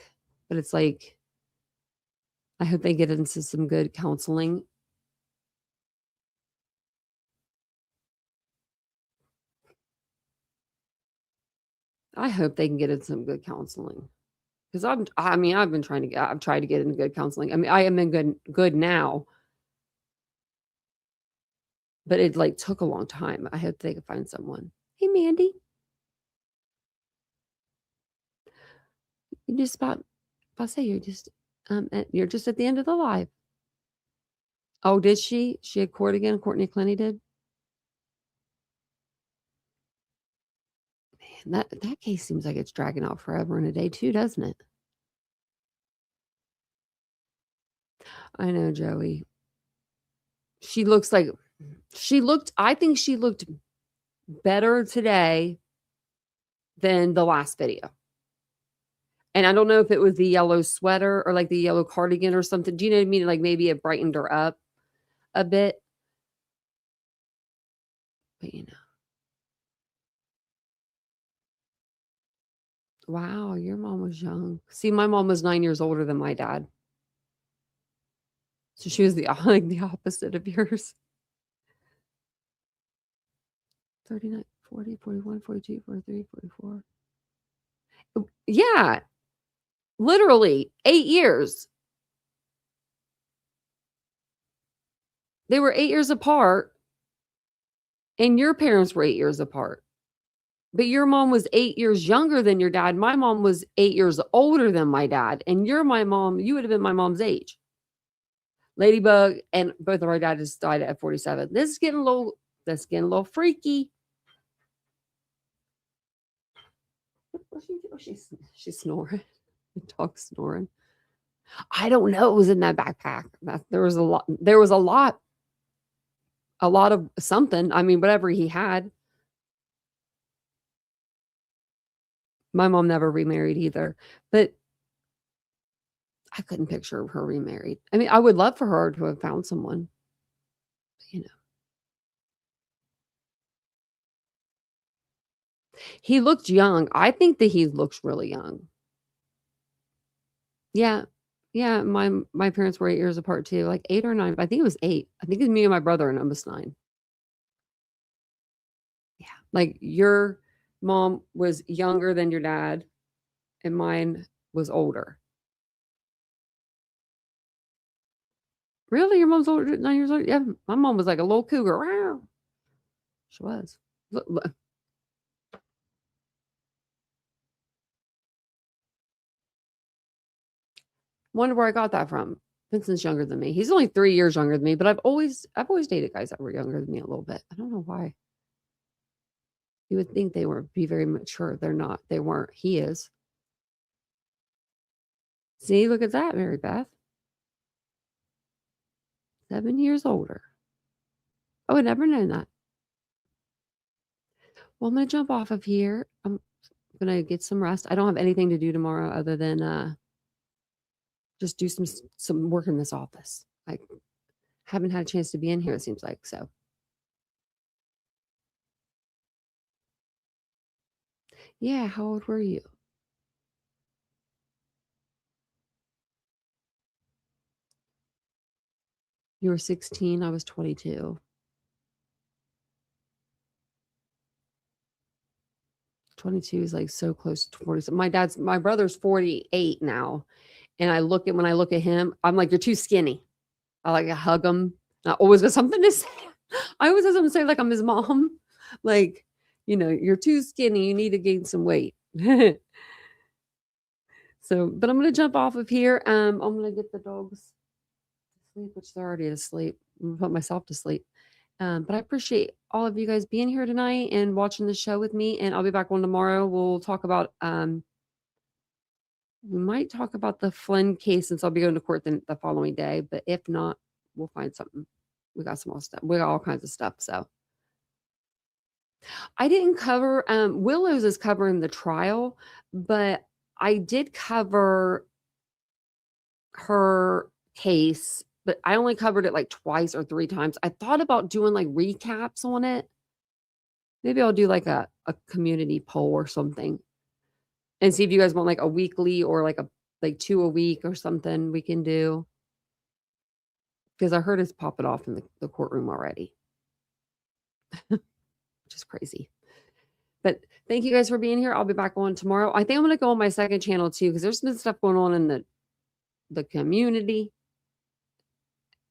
but it's like, I hope they get into some good counseling. I hope they can get into some good counseling. Because I've tried to get into good counseling. I mean, I am in good now, but it like took a long time. I hope they could find someone. Hey, Mandy, you just about, if I say you're just at the end of the live. Oh, did she? She had court again. Courtney Clenny did. Man, that case seems like it's dragging out forever and a day too, doesn't it? I know, Joey. I think she looked better today than the last video. And I don't know if it was the yellow sweater or like the yellow cardigan or something. Do you know what I mean? Like maybe it brightened her up a bit. But wow, your mom was young. See, my mom was 9 years older than my dad. So she was the opposite of yours. 39, 40, 41, 42, 43, 44. Yeah. Literally 8 years. They were 8 years apart. And your parents were 8 years apart. But your mom was 8 years younger than your dad. My mom was 8 years older than my dad. And you would have been my mom's age. Ladybug and both of our dads died at 47. This is getting a little freaky. She's snoring. The dog's snoring. I don't know. It was in that backpack. There was a lot of something. I mean, whatever he had. My mom never remarried either, but I couldn't picture her remarried. I mean, I would love for her to have found someone, but, He looked young. I think that he looks really young. Yeah. Yeah, my parents were 8 years apart too, like 8 or 9. I think it was 8. I think it's me and my brother, and I was 9. Yeah, like your mom was younger than your dad, and mine was older. Really? Your mom's older, 9 years older? Yeah, my mom was like a little cougar. Wow. She was. Look. Wonder where I got that from. Vincent's younger than me. He's only 3 years younger than me, but I've always dated guys that were younger than me a little bit. I don't know why. You would think they would be very mature. They're not. They weren't. He is. See, look at that, Mary Beth. 7 years older. I would never known that. Well, I'm going to jump off of here. I'm going to get some rest. I don't have anything to do tomorrow other than just do some work in this office. I haven't had a chance to be in here, it seems like. So, yeah, how old were you? You were 16. I was 22. 22 is like so close to 40. My brother's 48 now. And when I look at him, I'm like, you're too skinny. I like to hug him. I always got something to say. I always have something to say, like I'm his mom. Like, you're too skinny. You need to gain some weight. So, but I'm going to jump off of here. I'm going to get the dogs to sleep, which they're already asleep. I'm going to put myself to sleep. But I appreciate all of you guys being here tonight and watching the show with me. And I'll be back on tomorrow. We'll talk about, we might talk about the Flynn case since I'll be going to court the following day. But if not, we'll find something. We got some more stuff. We got all kinds of stuff. So I didn't cover, Willows is covering the trial, but I did cover her case, but I only covered it like twice or 3 times. I thought about doing like recaps on it. Maybe I'll do like a community poll or something and see if you guys want like a weekly or like 2 a week or something we can do. Because I heard it's popping off in the courtroom already. Which is crazy. But thank you guys for being here. I'll be back on tomorrow. I think I'm going to go on my second channel too, because there's been stuff going on in the community.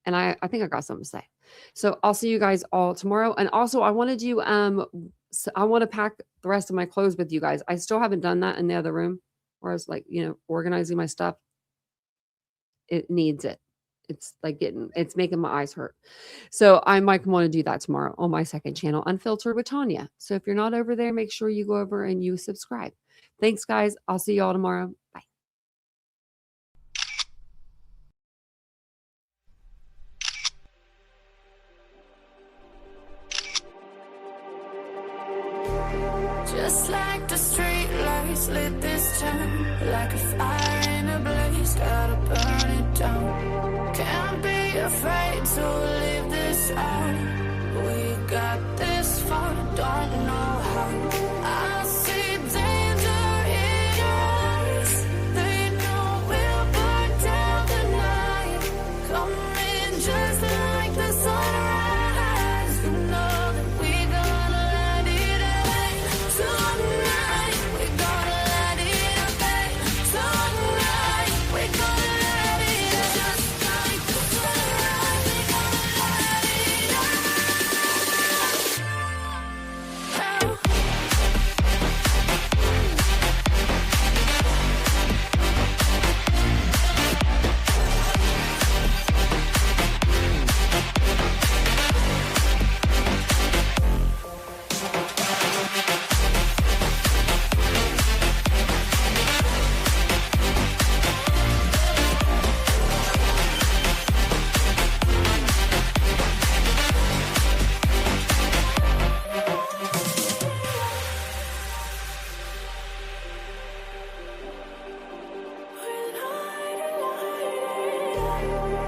And I think I got something to say. So I'll see you guys all tomorrow. And also I want to do, I want to pack the rest of my clothes with you guys. I still haven't done that in the other room where I was like, organizing my stuff. It needs it. It's like it's making my eyes hurt. So I might want to do that tomorrow on my second channel, Unfiltered with Tanya. So if you're not over there, make sure you go over and you subscribe. Thanks, guys. I'll see you all tomorrow. Bye. Just like the street lights lit this town, like a fire in a blaze, gotta burn it down. Can't be afraid to leave this out. We got this far, don't know how. I see danger in your eyes. They know we'll burn down the night. Coming just like the sunrise. You know that we gonna let it away. Tonight, we gonna let it away. Tonight, we gonna let it away. Just like the sunrise, we gonna let it away.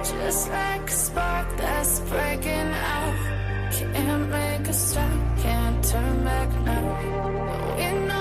Just like a spark that's breaking out. Can't make a stop, can't turn back now. We know